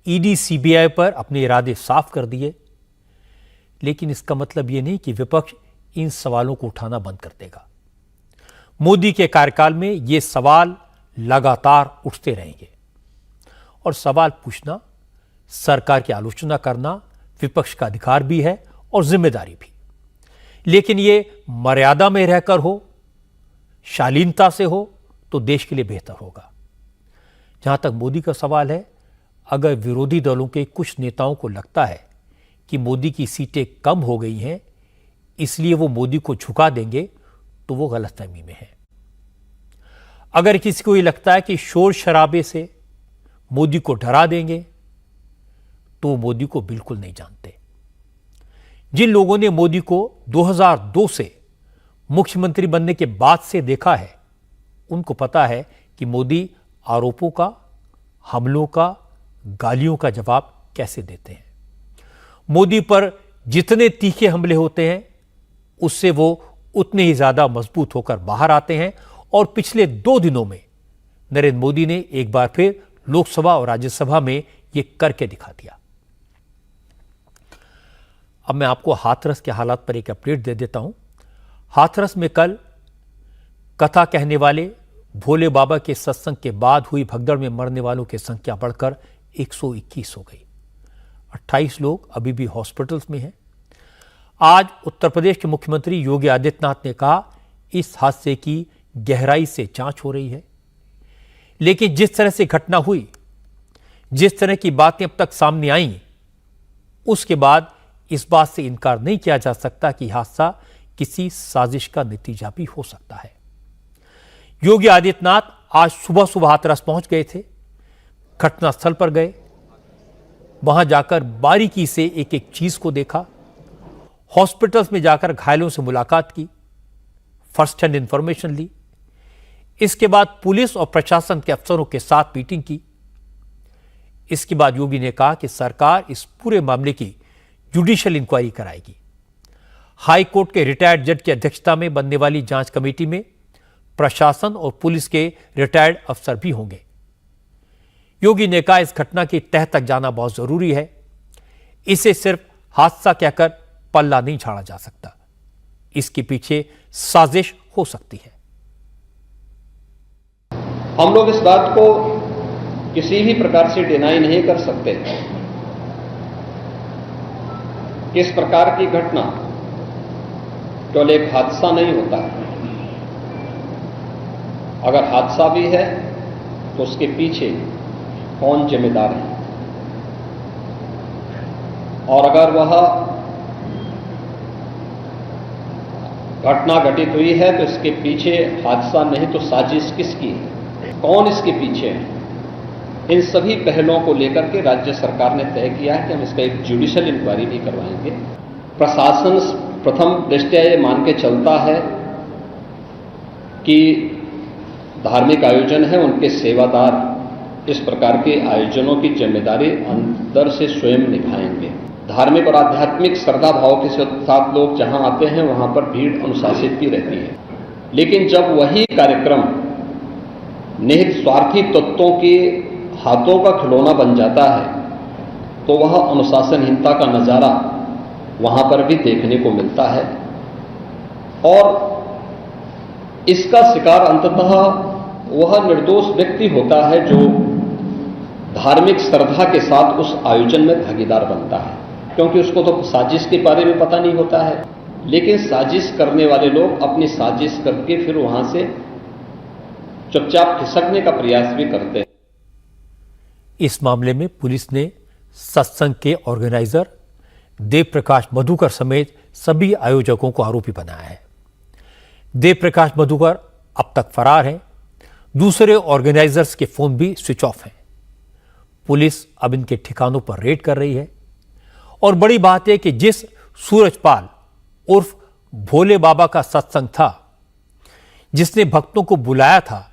ईडी सीबीआई पर अपने इरादे साफ कर दिए। लेकिन इसका मतलब यह नहीं कि विपक्ष इन सवालों को उठाना बंद कर देगा। मोदी के कार्यकाल में ये सवाल लगातार उठते रहेंगे और सवाल पूछना, सरकार की आलोचना करना विपक्ष का अधिकार भी है और जिम्मेदारी भी। लेकिन ये मर्यादा में रहकर हो, शालीनता से हो तो देश के लिए बेहतर होगा। जहां तक मोदी का सवाल है, अगर विरोधी दलों के कुछ नेताओं को लगता है कि मोदी की सीटें कम हो गई हैं, इसलिए वो मोदी को झुका देंगे, तो वो गलतफहमी में है। अगर किसी को ये लगता है कि शोर शराबे से मोदी को डरा देंगे, तो वो मोदी को बिल्कुल नहीं जानते। जिन लोगों ने मोदी को 2002 से मुख्यमंत्री बनने के बाद से देखा है, उनको पता है कि मोदी आरोपों का, हमलों का, गालियों का जवाब कैसे देते हैं। मोदी पर जितने तीखे हमले होते हैं, उससे वो उतने ही ज्यादा मजबूत होकर बाहर आते हैं और पिछले 2 दिनों में नरेंद्र मोदी ने एक बार फिर लोकसभा और राज्यसभा में यह करके दिखा दिया। अब मैं आपको हाथरस के हालात पर एक अपडेट दे देता हूं। हाथरस में कल कथा कहने वाले भोले बाबा के सत्संग के बाद हुई भगदड़ में मरने वालों की संख्या बढ़कर 121 हो गई। 28 लोग अभी भी हॉस्पिटल्स में हैं। आज उत्तर प्रदेश के मुख्यमंत्री योगी आदित्यनाथ ने कहा इस हादसे की गहराई से जांच हो रही है, लेकिन जिस तरह से घटना हुई, जिस तरह की बातें अब तक सामने आईं, उसके बाद इस बात से इनकार नहीं किया जा सकता कि हादसा किसी साजिश का नतीजा भी हो सकता है। योगी आदित्यनाथ आज सुबह सुबह हाथरस पहुंच गए थे, घटनास्थल पर गए, वहां जाकर बारीकी से एक एक चीज को देखा, हॉस्पिटल्स में जाकर घायलों से मुलाकात की, फर्स्ट हैंड इंफॉर्मेशन ली। इसके बाद पुलिस और प्रशासन के अफसरों के साथ मीटिंग की। इसके बाद योगी ने कहा कि सरकार इस पूरे मामले की जुडिशियल इंक्वायरी कराएगी। हाई कोर्ट के रिटायर्ड जज की अध्यक्षता में बनने वाली जांच कमेटी में प्रशासन और पुलिस के रिटायर्ड अफसर भी होंगे। योगी ने कहा इस घटना की तह तक जाना बहुत जरूरी है। इसे सिर्फ हादसा कहकर पल्ला नहीं झाड़ा जा सकता, इसके पीछे साजिश हो सकती है। हम लोग इस बात को किसी भी प्रकार से डिनाई नहीं कर सकते। इस प्रकार की घटना केवल एक हादसा नहीं होता है। अगर हादसा भी है तो उसके पीछे कौन जिम्मेदार है, और अगर वह घटना घटित हुई है तो इसके पीछे हादसा नहीं तो साजिश किसकी है, कौन इसके पीछे है, इन सभी पहलुओं को लेकर के राज्य सरकार ने तय किया है कि हम इसका एक जुडिशियल इंक्वायरी भी करवाएंगे। प्रशासन प्रथम दृष्टया ये मान के चलता है कि धार्मिक आयोजन है, उनके सेवादार इस प्रकार के आयोजनों की जिम्मेदारी अंदर से स्वयं निभाएंगे। धार्मिक और आध्यात्मिक श्रद्धा भाव के साथ लोग जहां आते हैं वहां पर भीड़ अनुशासित भी रहती है, लेकिन जब वही कार्यक्रम निहित स्वार्थी तत्वों के हाथों का खिलौना बन जाता है तो वह अनुशासनहीनता का नजारा वहां पर भी देखने को मिलता है, और इसका शिकार अंततः वह निर्दोष व्यक्ति होता है जो धार्मिक श्रद्धा के साथ उस आयोजन में भागीदार बनता है, क्योंकि उसको तो साजिश के बारे में पता नहीं होता है। लेकिन साजिश करने वाले लोग अपनी साजिश करके फिर वहां से चुपचाप खिसकने का प्रयास भी करते हैं। इस मामले में पुलिस ने सत्संग के ऑर्गेनाइजर देव प्रकाश मधुकर समेत सभी आयोजकों को आरोपी बनाया है। देव प्रकाश मधुकर अब तक फरार हैं। दूसरे ऑर्गेनाइजर्स के फोन भी स्विच ऑफ हैं। पुलिस अब इनके ठिकानों पर रेड कर रही है। और बड़ी बात है कि जिस सूरजपाल उर्फ भोले बाबा का सत्संग था, जिसने भक्तों को बुलाया था,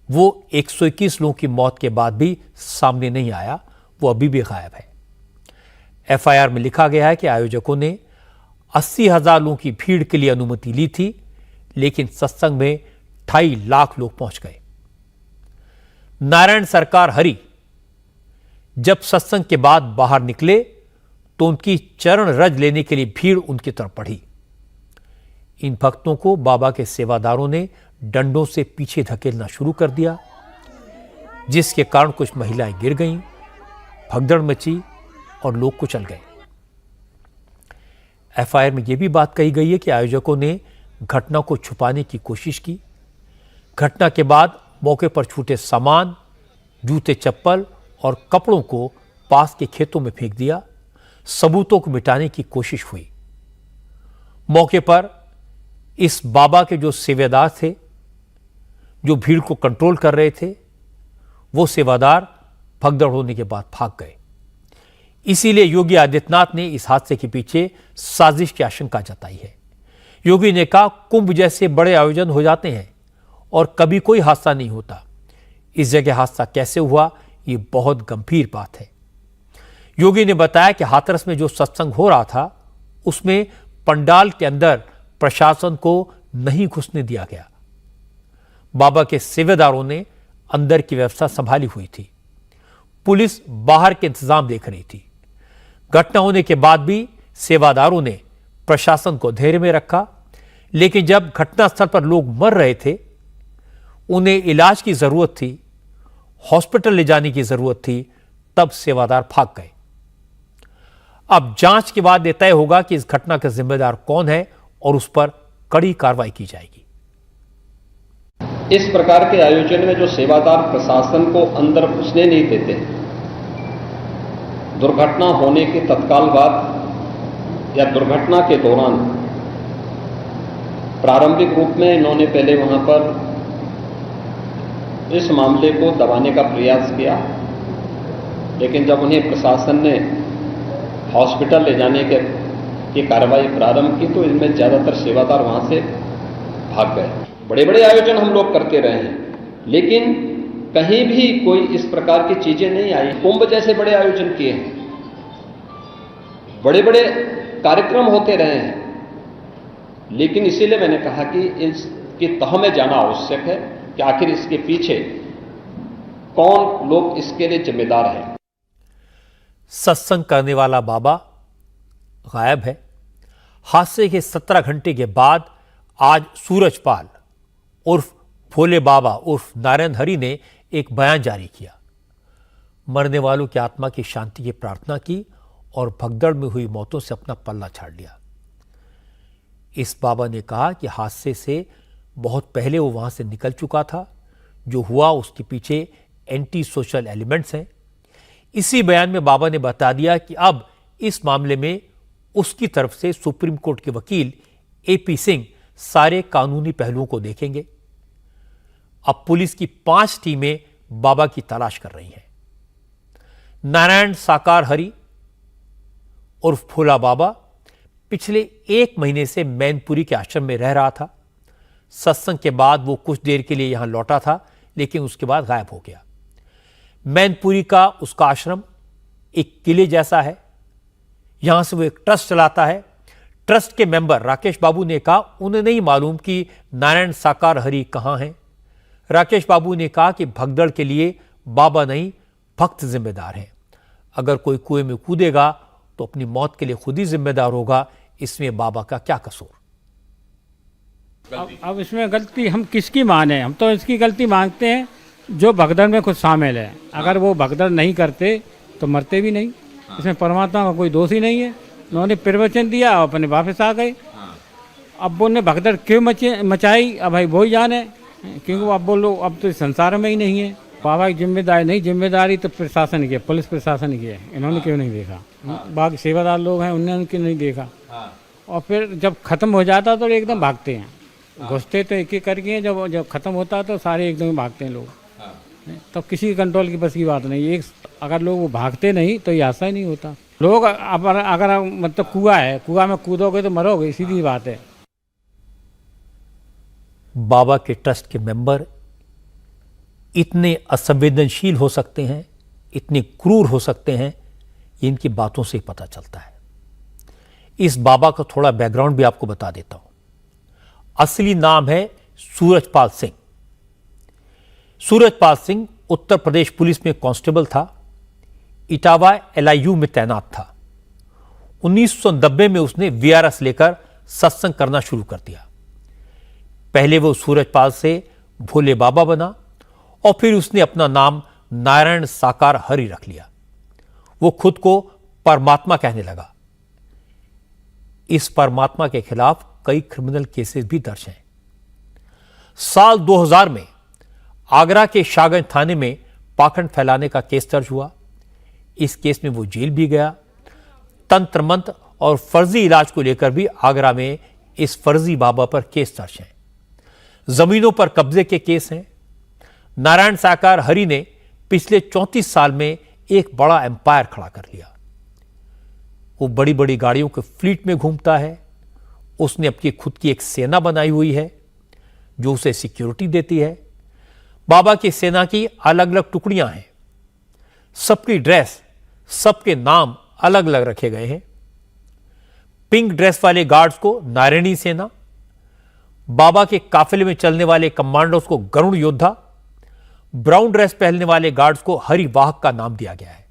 वो 121 लोगों की मौत के बाद भी सामने नहीं आया, वो अभी भी गायब है। एफआईआर में लिखा गया है कि आयोजकों ने 80,000 लोगों की भीड़ के लिए अनुमति ली थी, लेकिन सत्संग में 2.5 लाख लोग पहुंच गए। नारायण सरकार हरि जब सत्संग के बाद बाहर निकले तो उनकी चरण रज लेने के लिए भीड़ उनकी तरफ बढ़ी। इन भक्तों को बाबा के सेवादारों ने डंडों से पीछे धकेलना शुरू कर दिया, जिसके कारण कुछ महिलाएं गिर गईं, भगदड़ मची और लोग कुचल गए। एफआईआर में यह भी बात कही गई है कि आयोजकों ने घटना को छुपाने की कोशिश की। घटना के बाद मौके पर छूटे सामान, जूते चप्पल और कपड़ों को पास के खेतों में फेंक दिया। सबूतों को मिटाने की कोशिश हुई। मौके पर इस बाबा के जो सेवादार थे, जो भीड़ को कंट्रोल कर रहे थे, वो सेवादार भगदड़ होने के बाद भाग गए। इसीलिए योगी आदित्यनाथ ने इस हादसे के पीछे साजिश की आशंका जताई है। योगी ने कहा, कुंभ जैसे बड़े आयोजन हो जाते हैं और कभी कोई हादसा नहीं होता। इस जगह हादसा कैसे हुआ, ये बहुत गंभीर बात है। योगी ने बताया कि हाथरस में जो सत्संग हो रहा था, उसमें पंडाल के अंदर प्रशासन को नहीं घुसने दिया गया। बाबा के सेवेदारों ने अंदर की व्यवस्था संभाली हुई थी। पुलिस बाहर के इंतजाम देख रही थी। घटना होने के बाद भी सेवादारों ने प्रशासन को धैर्य में रखा, लेकिन जब घटनास्थल पर लोग मर रहे थे, उन्हें इलाज की जरूरत थी, हॉस्पिटल ले जाने की जरूरत थी, तब सेवादार भाग गए। अब जांच के बाद यह तय होगा कि इस घटना का जिम्मेदार कौन है और उस पर कड़ी कार्रवाई की जाएगी। इस प्रकार के आयोजन में जो सेवादार प्रशासन को अंदर घुसने नहीं देते, दुर्घटना होने के तत्काल बाद या दुर्घटना के दौरान प्रारंभिक रूप में इन्होंने पहले वहां पर इस मामले को दबाने का प्रयास किया, लेकिन जब उन्हें प्रशासन ने हॉस्पिटल ले जाने की कार्रवाई प्रारंभ की तो इनमें ज्यादातर सेवादार वहां से भाग गए। बड़े बड़े आयोजन हम लोग करते रहे हैं, लेकिन कहीं भी कोई इस प्रकार की चीजें नहीं आई। कुंभ जैसे बड़े आयोजन किए हैं, बड़े बड़े कार्यक्रम होते रहे हैं, लेकिन इसीलिए मैंने कहा कि इसकी तह में जाना आवश्यक है कि आखिर इसके पीछे कौन लोग इसके लिए जिम्मेदार हैं। सत्संग करने वाला बाबा गायब है। हादसे के 17 घंटे के बाद आज सूरजपाल उर्फ भोले बाबा उर्फ नारायण हरि ने एक बयान जारी किया। मरने वालों की आत्मा की शांति की प्रार्थना की और भगदड़ में हुई मौतों से अपना पल्ला झाड़ लिया। इस बाबा ने कहा कि हादसे से बहुत पहले वो वहां से निकल चुका था। जो हुआ उसके पीछे एंटी सोशल एलिमेंट्स हैं। इसी बयान में बाबा ने बता दिया कि अब इस मामले में उसकी तरफ से सुप्रीम कोर्ट के वकील एपी सिंह सारे कानूनी पहलुओं को देखेंगे। अब पुलिस की 5 टीमें बाबा की तलाश कर रही हैं। नारायण साकार हरि उर्फ भोला बाबा पिछले 1 महीने से मैनपुरी के आश्रम में रह रहा था। सत्संग के बाद वो कुछ देर के लिए यहां लौटा था, लेकिन उसके बाद गायब हो गया। मैनपुरी का उसका आश्रम एक किले जैसा है। यहां से वो एक ट्रस्ट चलाता है। ट्रस्ट के मेंबर राकेश बाबू ने कहा उन्हें नहीं मालूम कि नारायण साकार हरि कहां हैं। राकेश बाबू ने कहा कि भगदड़ के लिए बाबा नहीं, भक्त जिम्मेदार हैं। अगर कोई कुएं में कूदेगा तो अपनी मौत के लिए खुद ही जिम्मेदार होगा। इसमें बाबा का क्या कसूर? अब इसमें गलती हम किसकी माने? हम तो इसकी गलती मांगते हैं जो भगदड़ में खुद शामिल है। अगर वो भगदड़ नहीं करते तो मरते भी नहीं। इसमें परमात्मा का कोई दोष ही नहीं है। उन्होंने प्रवचन दिया और अपने वापस आ गए। अब वो ने भगदड़ क्यों मचाई, अब भाई वो ही जाने, क्योंकि वो अब बोलो अब तो संसार में ही नहीं है। बाबा की जिम्मेदारी नहीं, जिम्मेदारी तो प्रशासन की है, पुलिस प्रशासन की है। इन्होंने क्यों नहीं देखा? बाकी सेवादार लोग हैं, उन्होंने क्यों नहीं देखा? और फिर जब खत्म हो जाता तो एकदम भागते हैं। घुसते तो एक एक करके, जब खत्म होता तो सारे एकदम भागते हैं लोग। तो किसी कंट्रोल की बस की बात नहीं। एक अगर लोग वो भागते नहीं तो ये ऐसा ही नहीं होता। लोग अगर मतलब कुआं है, कुआं में कूदोगे तो मरोगे, सीधी बात है। बाबा के ट्रस्ट के मेंबर इतने असंवेदनशील हो सकते हैं, इतने क्रूर हो सकते हैं, ये इनकी बातों से ही पता चलता है। इस बाबा का थोड़ा बैकग्राउंड भी आपको बता देता हूं। असली नाम है सूरजपाल सिंह। सूरजपाल सिंह उत्तर प्रदेश पुलिस में कांस्टेबल था। इटावा LIU में तैनात था। 1990 में उसने VRS लेकर सत्संग करना शुरू कर दिया। पहले वो सूरजपाल से भोले बाबा बना और फिर उसने अपना नाम नारायण साकार हरि रख लिया। वो खुद को परमात्मा कहने लगा। इस परमात्मा के खिलाफ कई क्रिमिनल केसेस भी दर्ज हैं। साल 2000 में आगरा के शाहगंज थाने में पाखंड फैलाने का केस दर्ज हुआ। इस केस में वो जेल भी गया। तंत्र मंत्र और फर्जी इलाज को लेकर भी आगरा में इस फर्जी बाबा पर केस दर्ज हैं। जमीनों पर कब्जे के केस हैं। नारायण साकार हरि ने पिछले 34 साल में एक बड़ा एम्पायर खड़ा कर लिया। वो बड़ी बड़ी गाड़ियों के फ्लीट में घूमता है। उसने अपनी खुद की एक सेना बनाई हुई है जो उसे सिक्योरिटी देती है। बाबा की सेना की अलग अलग टुकड़ियां हैं। सबकी ड्रेस, सबके नाम अलग अलग रखे गए हैं। पिंक ड्रेस वाले गार्ड्स को नारायणी सेना, बाबा के काफिले में चलने वाले कमांडोज को गरुड़ योद्धा, ब्राउन ड्रेस पहनने वाले गार्ड्स को हरिवाहक का नाम दिया गया है।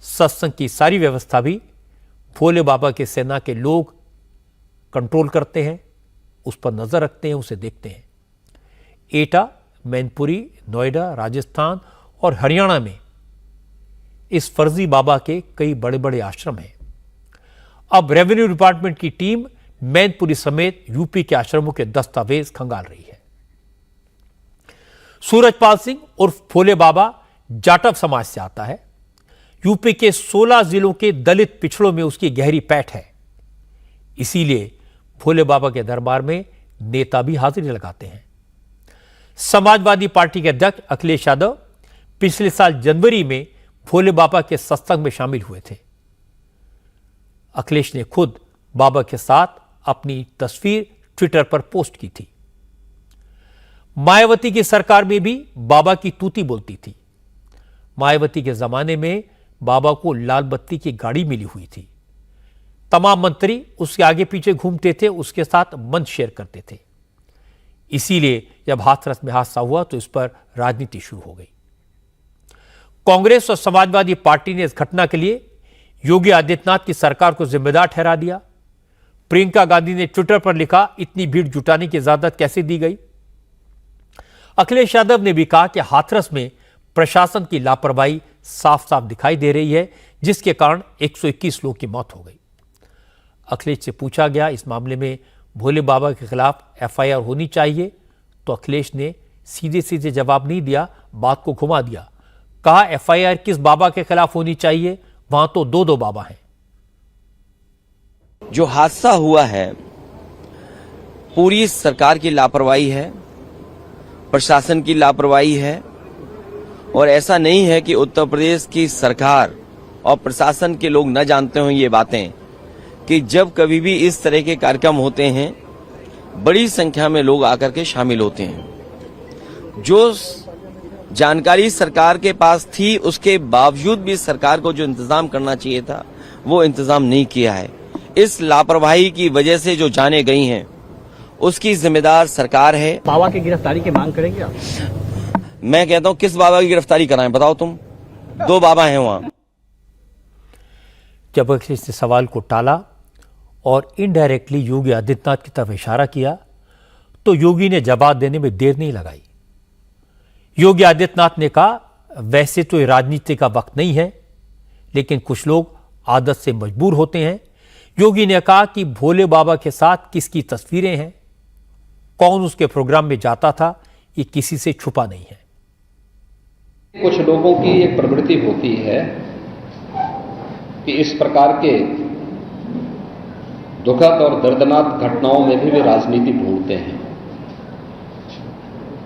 सत्संग की सारी व्यवस्था भी भोले बाबा के सेना के लोग कंट्रोल करते हैं, उस पर नजर रखते हैं, उसे देखते हैं। एटा, मैनपुरी, नोएडा, राजस्थान और हरियाणा में इस फर्जी बाबा के कई बड़े बड़े आश्रम हैं। अब रेवेन्यू डिपार्टमेंट की टीम मैनपुरी समेत यूपी के आश्रमों के दस्तावेज खंगाल रही है। सूरजपाल सिंह उर्फ भोले बाबा जाटव समाज से आता है। यूपी के 16 जिलों के दलित पिछड़ों में उसकी गहरी पैठ है। इसीलिए भोले बाबा के दरबार में नेता भी हाजिरी लगाते हैं। समाजवादी पार्टी के अध्यक्ष अखिलेश यादव पिछले साल जनवरी में भोले बाबा के सत्संग में शामिल हुए थे। अखिलेश ने खुद बाबा के साथ अपनी तस्वीर ट्विटर पर पोस्ट की थी। मायावती की सरकार में भी बाबा की तूती बोलती थी। मायावती के जमाने में बाबा को लाल बत्ती की गाड़ी मिली हुई थी। तमाम मंत्री उसके आगे पीछे घूमते थे, उसके साथ मंच शेयर करते थे। इसीलिए जब हाथरस में हादसा हुआ तो इस पर राजनीति शुरू हो गई। कांग्रेस और समाजवादी पार्टी ने इस घटना के लिए योगी आदित्यनाथ की सरकार को जिम्मेदार ठहरा दिया। प्रियंका गांधी ने ट्विटर पर लिखा, इतनी भीड़ जुटाने की इजाजत कैसे दी गई। अखिलेश यादव ने भी कहा कि हाथरस में प्रशासन की लापरवाही साफ साफ दिखाई दे रही है, जिसके कारण 121 लोगों की मौत हो गई। अखिलेश से पूछा गया इस मामले में भोले बाबा के खिलाफ एफआईआर होनी चाहिए, तो अखिलेश ने सीधे सीधे जवाब नहीं दिया, बात को घुमा दिया। कहा एफआईआर किस बाबा के खिलाफ होनी चाहिए, वहां तो दो बाबा हैं। जो हादसा हुआ है पूरी सरकार की लापरवाही है, प्रशासन की लापरवाही है। और ऐसा नहीं है कि उत्तर प्रदेश की सरकार और प्रशासन के लोग न जानते हों ये बातें, कि जब कभी भी इस तरह के कार्यक्रम होते हैं बड़ी संख्या में लोग आकर के शामिल होते हैं। जो जानकारी सरकार के पास थी उसके बावजूद भी सरकार को जो इंतजाम करना चाहिए था वो इंतजाम नहीं किया है। इस लापरवाही की वजह से जो जाने गई हैं उसकी जिम्मेदार सरकार है। बाबा की गिरफ्तारी की मांग करेंगे आप? मैं कहता हूं किस बाबा की गिरफ्तारी कराएं, बताओ तुम। 2 बाबा हैं वहां। जब अखिलेश ने सवाल को टाला और इनडायरेक्टली योगी आदित्यनाथ की तरफ इशारा किया तो योगी ने जवाब देने में देर नहीं लगाई। योगी आदित्यनाथ ने कहा, वैसे तो ये राजनीति का वक्त नहीं है, लेकिन कुछ लोग आदत से मजबूर होते हैं। योगी ने कहा कि भोले बाबा के साथ किसकी तस्वीरें हैं, कौन उसके प्रोग्राम में जाता था, ये किसी से छुपा नहीं है। कुछ लोगों की एक प्रवृत्ति होती है कि इस प्रकार के दुखद और दर्दनाक घटनाओं में भी वे राजनीति ढूंढते हैं।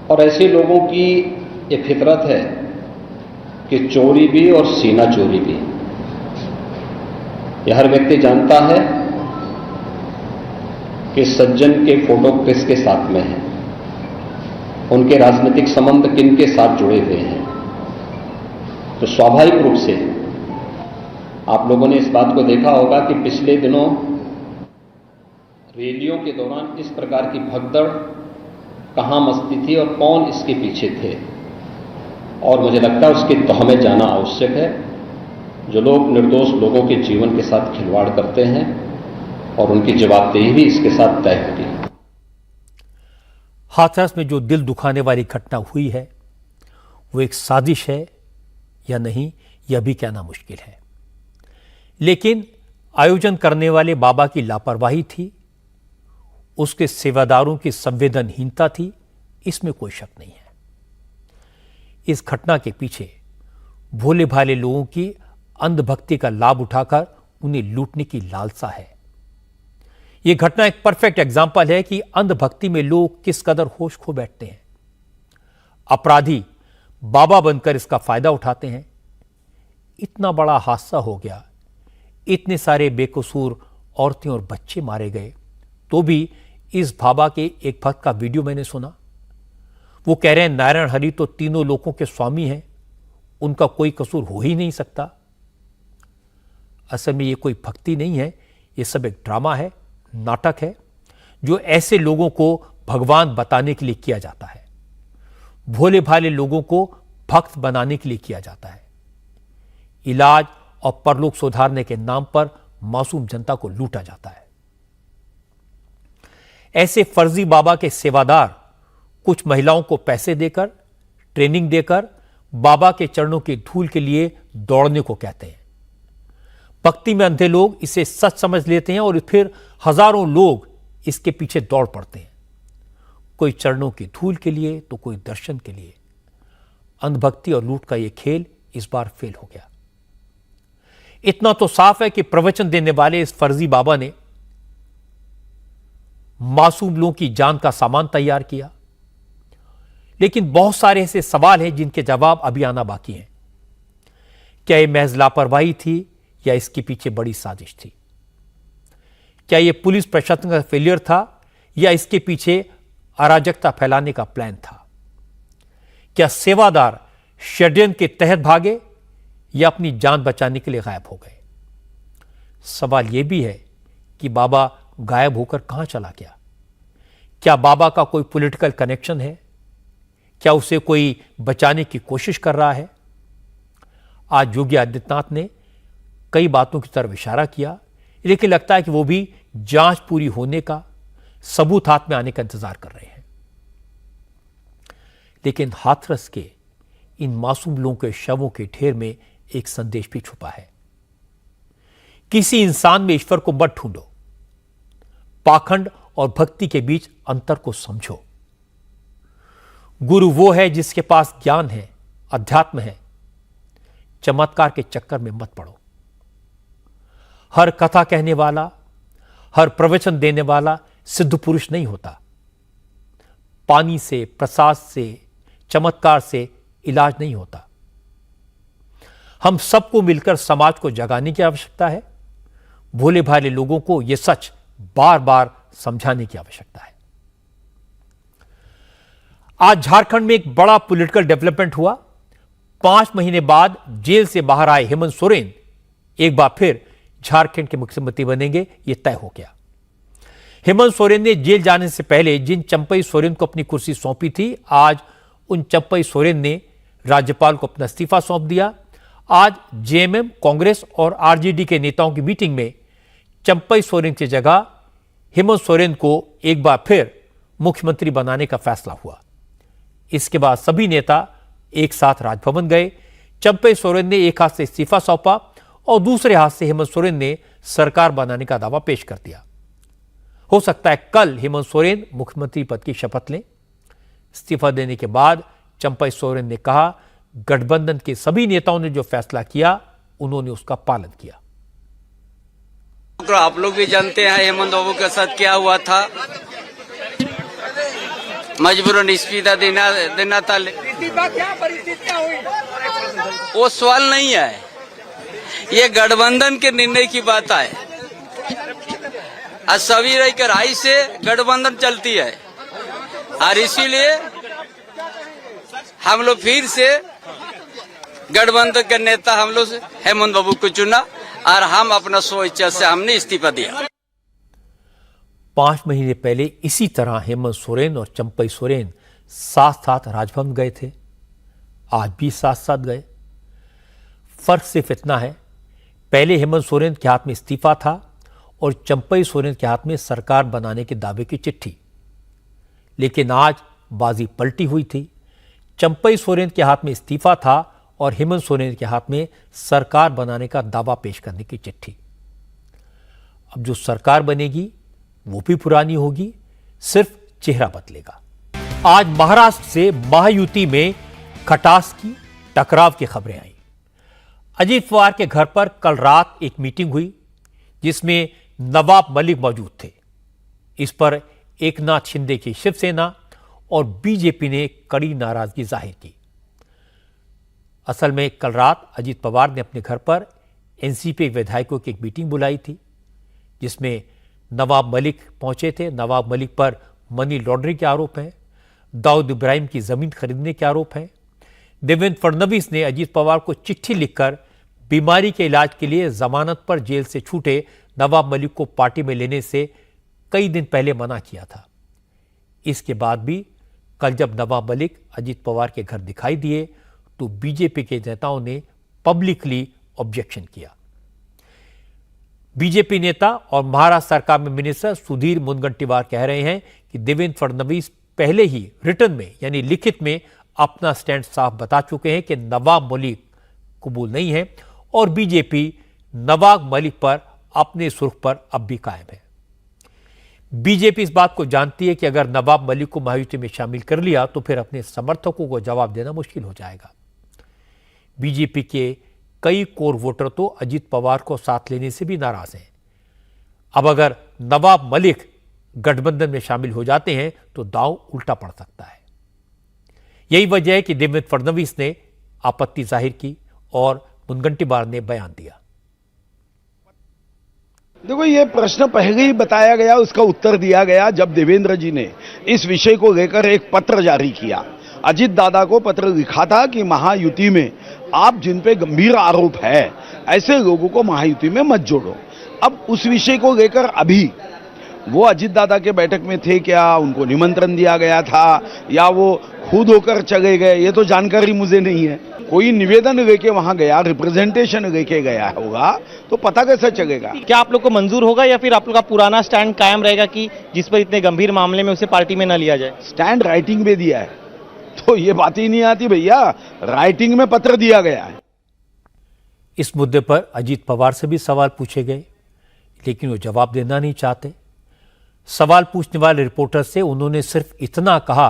और ऐसे लोगों की ये फितरत है कि चोरी भी और सीना चोरी भी। यह हर व्यक्ति जानता है कि सज्जन के फोटो किसके साथ में है, उनके राजनीतिक संबंध किन के साथ जुड़े हुए हैं। तो स्वाभाविक रूप से आप लोगों ने इस बात को देखा होगा कि पिछले दिनों रैलियों के दौरान इस प्रकार की भगदड़ कहां मस्ती थी और कौन इसके पीछे थे। और मुझे लगता है उसकी तह में जाना आवश्यक है। जो लोग निर्दोष लोगों के जीवन के साथ खिलवाड़ करते हैं और उनकी जवाबदेही भी इसके साथ तय होगी। हाथरस में जो दिल दुखाने वाली घटना हुई है वो एक साजिश है या नहीं, यह भी कहना मुश्किल है। लेकिन आयोजन करने वाले बाबा की लापरवाही थी, उसके सेवादारों की संवेदनहीनता थी, इसमें कोई शक नहीं है। इस घटना के पीछे भोले भाले लोगों की अंधभक्ति का लाभ उठाकर उन्हें लूटने की लालसा है। यह घटना एक परफेक्ट एग्जाम्पल है कि अंधभक्ति में लोग किस कदर होश खो बैठते हैं। अपराधी बाबा बनकर इसका फायदा उठाते हैं। इतना बड़ा हादसा हो गया, इतने सारे बेकसूर औरतें और बच्चे मारे गए, तो भी इस बाबा के एक भक्त का वीडियो मैंने सुना। वो कह रहे हैं नारायण हरि तो तीनों लोकों के स्वामी हैं, उनका कोई कसूर हो ही नहीं सकता। असल में ये कोई भक्ति नहीं है, ये सब एक ड्रामा है, नाटक है, जो ऐसे लोगों को भगवान बताने के लिए किया जाता है, भोले भाले लोगों को भक्त बनाने के लिए किया जाता है। इलाज और परलोक सुधारने के नाम पर मासूम जनता को लूटा जाता है। ऐसे फर्जी बाबा के सेवादार कुछ महिलाओं को पैसे देकर, ट्रेनिंग देकर बाबा के चरणों की धूल के लिए दौड़ने को कहते हैं। भक्ति में अंधे लोग इसे सच समझ लेते हैं और फिर हजारों लोग इसके पीछे दौड़ पड़ते हैं, कोई चरणों की धूल के लिए तो कोई दर्शन के लिए। अंधभक्ति और लूट का यह खेल इस बार फेल हो गया। इतना तो साफ है कि प्रवचन देने वाले इस फर्जी बाबा ने मासूम लोगों की जान का सामान तैयार किया, लेकिन बहुत सारे ऐसे सवाल हैं जिनके जवाब अभी आना बाकी हैं। क्या यह महज लापरवाही थी या इसके पीछे बड़ी साजिश थी? क्या यह पुलिस प्रशासन का फेलियर था या इसके पीछे अराजकता फैलाने का प्लान था? क्या सेवादार षड्यंत्र के तहत भागे या अपनी जान बचाने के लिए गायब हो गए? सवाल यह भी है कि बाबा गायब होकर कहां चला गया? क्या बाबा का कोई पॉलिटिकल कनेक्शन है? क्या उसे कोई बचाने की कोशिश कर रहा है? आज योगी आदित्यनाथ ने कई बातों की तरफ इशारा किया, लेकिन लगता है कि वो भी जांच पूरी होने का, सबूत हाथ में आने का इंतजार कर रहे हैं। लेकिन हाथरस के इन मासूम लोगों के शवों के ढेर में एक संदेश भी छुपा है। किसी इंसान में ईश्वर को मत ढूंढो, पाखंड और भक्ति के बीच अंतर को समझो। गुरु वो है जिसके पास ज्ञान है, अध्यात्म है। चमत्कार के चक्कर में मत पड़ो। हर कथा कहने वाला, हर प्रवचन देने वाला सिद्ध पुरुष नहीं होता। पानी से, प्रसाद से, चमत्कार से इलाज नहीं होता। हम सबको मिलकर समाज को जगाने की आवश्यकता है। भोले भाले लोगों को यह सच बार बार समझाने की आवश्यकता है। आज झारखंड में एक बड़ा पॉलिटिकल डेवलपमेंट हुआ। 5 महीने बाद जेल से बाहर आए हेमंत सोरेन एक बार फिर झारखंड के मुख्यमंत्री बनेंगे, यह तय हो गया। हेमंत सोरेन ने जेल जाने से पहले जिन चंपई सोरेन को अपनी कुर्सी सौंपी थी, आज उन चंपई सोरेन ने राज्यपाल को अपना इस्तीफा सौंप दिया। आज जेएमएम, कांग्रेस और आरजेडी के नेताओं की मीटिंग में चंपई सोरेन की जगह हेमंत सोरेन को एक बार फिर मुख्यमंत्री बनाने का फैसला हुआ। इसके बाद सभी नेता एक साथ राजभवन गए। चंपई सोरेन ने एक हाथ से इस्तीफा सौंपा और दूसरे हाथ से हेमंत सोरेन ने सरकार बनाने का दावा पेश कर दिया। हो सकता है कल हेमंत सोरेन मुख्यमंत्री पद की शपथ लें। इस्तीफा देने के बाद चंपई सोरेन ने कहा, गठबंधन के सभी नेताओं ने जो फैसला किया उन्होंने उसका पालन किया। आप लोग भी जानते हैं हेमंत बाबू के साथ क्या हुआ था। मजबूरन इस्तीफा देना था। क्या परिस्थितियां हुई वो सवाल नहीं है, ये गठबंधन के निर्णय की बात है। आज सभी रहकर आई से गठबंधन चलती है और इसीलिए हम लोग फिर से गठबंधन के नेता हम लोग हेमंत बाबू को चुना और हम अपना स्व इच्छा से हमने इस्तीफा दिया। 5 महीने पहले इसी तरह हेमंत सोरेन और चंपई सोरेन साथ साथ राजभवन गए थे। आज भी साथ साथ गए। फर्क सिर्फ इतना है, पहले हेमंत सोरेन के हाथ में इस्तीफा था और चंपई सोरेन के हाथ में सरकार बनाने के दावे की चिट्ठी। लेकिन आज बाजी पलटी हुई थी। चंपई सोरेन के हाथ में इस्तीफा था और हेमंत सोरेन के हाथ में सरकार बनाने का दावा पेश करने की चिट्ठी। अब जो सरकार बनेगी वो भी पुरानी होगी, सिर्फ चेहरा बदलेगा। आज महाराष्ट्र से महायुति में खटास की टकराव की खबरें आई। अजीत पवार के घर पर कल रात एक मीटिंग हुई जिसमें नवाब मलिक मौजूद थे। इस पर एकनाथ शिंदे की शिवसेना और बीजेपी ने कड़ी नाराजगी जाहिर की। असल में कल रात अजीत पवार ने अपने घर पर एनसीपी विधायकों की एक मीटिंग बुलाई थी जिसमें नवाब मलिक पहुंचे थे। नवाब मलिक पर मनी लॉन्ड्रिंग के आरोप हैं, दाऊद इब्राहिम की जमीन खरीदने के आरोप हैं। देवेंद्र फडणवीस ने अजीत पवार को चिट्ठी लिखकर बीमारी के इलाज के लिए जमानत पर जेल से छूटे नवाब मलिक को पार्टी में लेने से कई दिन पहले मना किया था। इसके बाद भी कल जब नवाब मलिक अजीत पवार के घर दिखाई दिए तो बीजेपी के नेताओं ने पब्लिकली ऑब्जेक्शन किया। बीजेपी नेता और महाराष्ट्र सरकार में मिनिस्टर सुधीर मुनगंटीवार कह रहे हैं कि देवेंद्र फडणवीस पहले ही रिटर्न में यानी लिखित में अपना स्टैंड साफ बता चुके हैं कि नवाब मलिक कबूल नहीं है और बीजेपी नवाब मलिक पर अपने सुर्ख पर अब भी कायम है। बीजेपी इस बात को जानती है कि अगर नवाब मलिक को महायुति में शामिल कर लिया तो फिर अपने समर्थकों को जवाब देना मुश्किल हो जाएगा। बीजेपी के कई कोर वोटर तो अजीत पवार को साथ लेने से भी नाराज हैं। अब अगर नवाब मलिक गठबंधन में शामिल हो जाते हैं तो दांव उल्टा पड़ सकता है। यही वजह है कि देवेंद्र फडणवीस ने आपत्ति जाहिर की और मुनगंटीवार ने बयान दिया। देखो, ये प्रश्न पहले ही बताया गया, उसका उत्तर दिया गया जब देवेंद्र जी ने इस विषय को लेकर एक पत्र जारी किया। अजीत दादा को पत्र लिखा था कि महायुति में आप जिन पे गंभीर आरोप है ऐसे लोगों को महायुति में मत जोड़ो। अब उस विषय को लेकर अभी वो अजीत दादा के बैठक में थे क्या, उनको निमंत्रण दिया गया था या वो खुद होकर चले गए, ये तो जानकारी मुझे नहीं है। कोई निवेदन लेके वहां गया, रिप्रेजेंटेशन लेके गया होगा तो पता कैसे चलेगा। क्या आप लोग को मंजूर होगा या फिर आप लोग का पुराना स्टैंड कायम रहेगा कि जिस पर इतने गंभीर मामले में उसे पार्टी में न लिया जाए? स्टैंड राइटिंग में दिया है तो ये बात ही नहीं आती भैया, राइटिंग में पत्र दिया गया है। इस मुद्दे पर अजीत पवार से भी सवाल पूछे गए लेकिन वो जवाब देना नहीं चाहते। सवाल पूछने वाले रिपोर्टर से उन्होंने सिर्फ इतना कहा,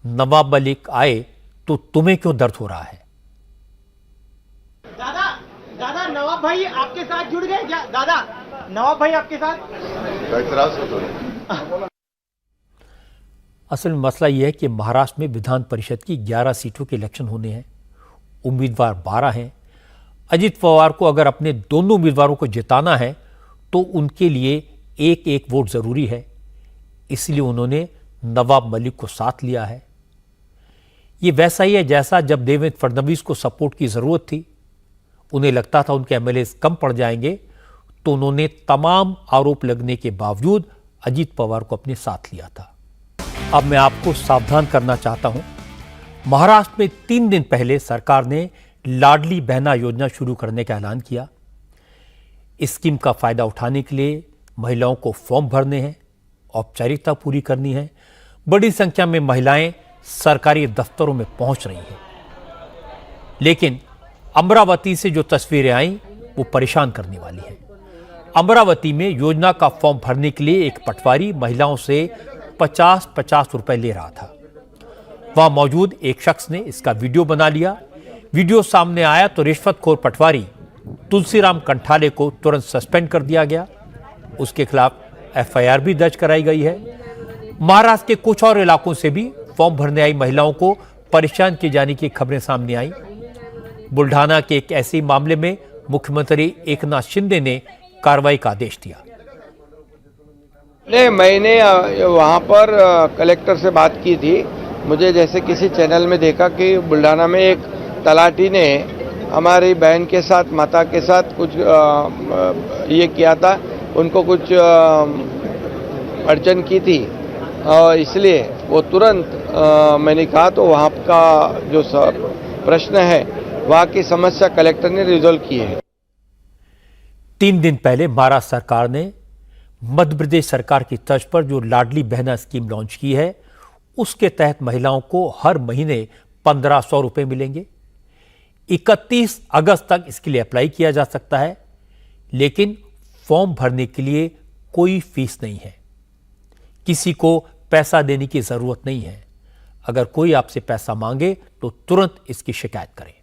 नवाब मलिक आए तो तुम्हें क्यों दर्द हो रहा है? दादा नवाब भाई आपके साथ जुड़ गए क्या? दादा नवाब भाई आपके साथ? असल में मसला यह है कि महाराष्ट्र में विधान परिषद की 11 सीटों के इलेक्शन होने हैं। उम्मीदवार 12 हैं। अजीत पवार को अगर अपने दोनों उम्मीदवारों को जिताना है तो उनके लिए एक एक वोट जरूरी है, इसलिए उन्होंने नवाब मलिक को साथ लिया है। ये वैसा ही है जैसा जब देवेंद्र फडणवीस को सपोर्ट की जरूरत थी, उन्हें लगता था उनके एमएलए कम पड़ जाएंगे तो उन्होंने तमाम आरोप लगने के बावजूद अजीत पवार को अपने साथ लिया था। अब मैं आपको सावधान करना चाहता हूं, महाराष्ट्र में 3 दिन पहले सरकार ने लाडली बहना योजना शुरू करने का ऐलान किया। इस स्कीम का फायदा उठाने के लिए महिलाओं को फॉर्म भरने हैं, औपचारिकता पूरी करनी है। बड़ी संख्या में महिलाएं सरकारी दफ्तरों में पहुंच रही हैं, लेकिन अमरावती से जो तस्वीरें आई वो परेशान करने वाली हैं। अमरावती में योजना का फॉर्म भरने के लिए एक पटवारी महिलाओं से 50-50 रुपए ले रहा था। वहां मौजूद एक शख्स ने इसका वीडियो बना लिया। वीडियो सामने आया तो रिश्वतखोर पटवारी तुलसीराम कंठाले को तुरंत सस्पेंड कर दिया गया। उसके खिलाफ एफआईआर भी दर्ज कराई गई है। महाराष्ट्र के कुछ और इलाकों से भी फॉर्म भरने आई महिलाओं को परेशान किए जाने की खबरें सामने आई। बुल्ढाना के एक ऐसे मामले में मुख्यमंत्री एकनाथ शिंदे ने कार्रवाई का आदेश दिया। नहीं, मैंने वहाँ पर कलेक्टर से बात की थी। मुझे जैसे किसी चैनल में देखा कि बुल्ढाना में एक तलाटी ने हमारी बहन के साथ, माता के साथ कुछ ये किया था, उनको कुछ अड़चन की थी और इसलिए वो तुरंत मैंने कहा तो वहाँ का जो प्रश्न है वहाँ की समस्या कलेक्टर ने रिजॉल्व की है। 3 दिन पहले महाराष्ट्र सरकार ने मध्य प्रदेश सरकार की तर्ज पर जो लाडली बहना स्कीम लॉन्च की है, उसके तहत महिलाओं को हर महीने 1500 रुपए मिलेंगे। 31 अगस्त तक इसके लिए अप्लाई किया जा सकता है, लेकिन फॉर्म भरने के लिए कोई फीस नहीं है। किसी को पैसा देने की जरूरत नहीं है। अगर कोई आपसे पैसा मांगे तो तुरंत इसकी शिकायत करें।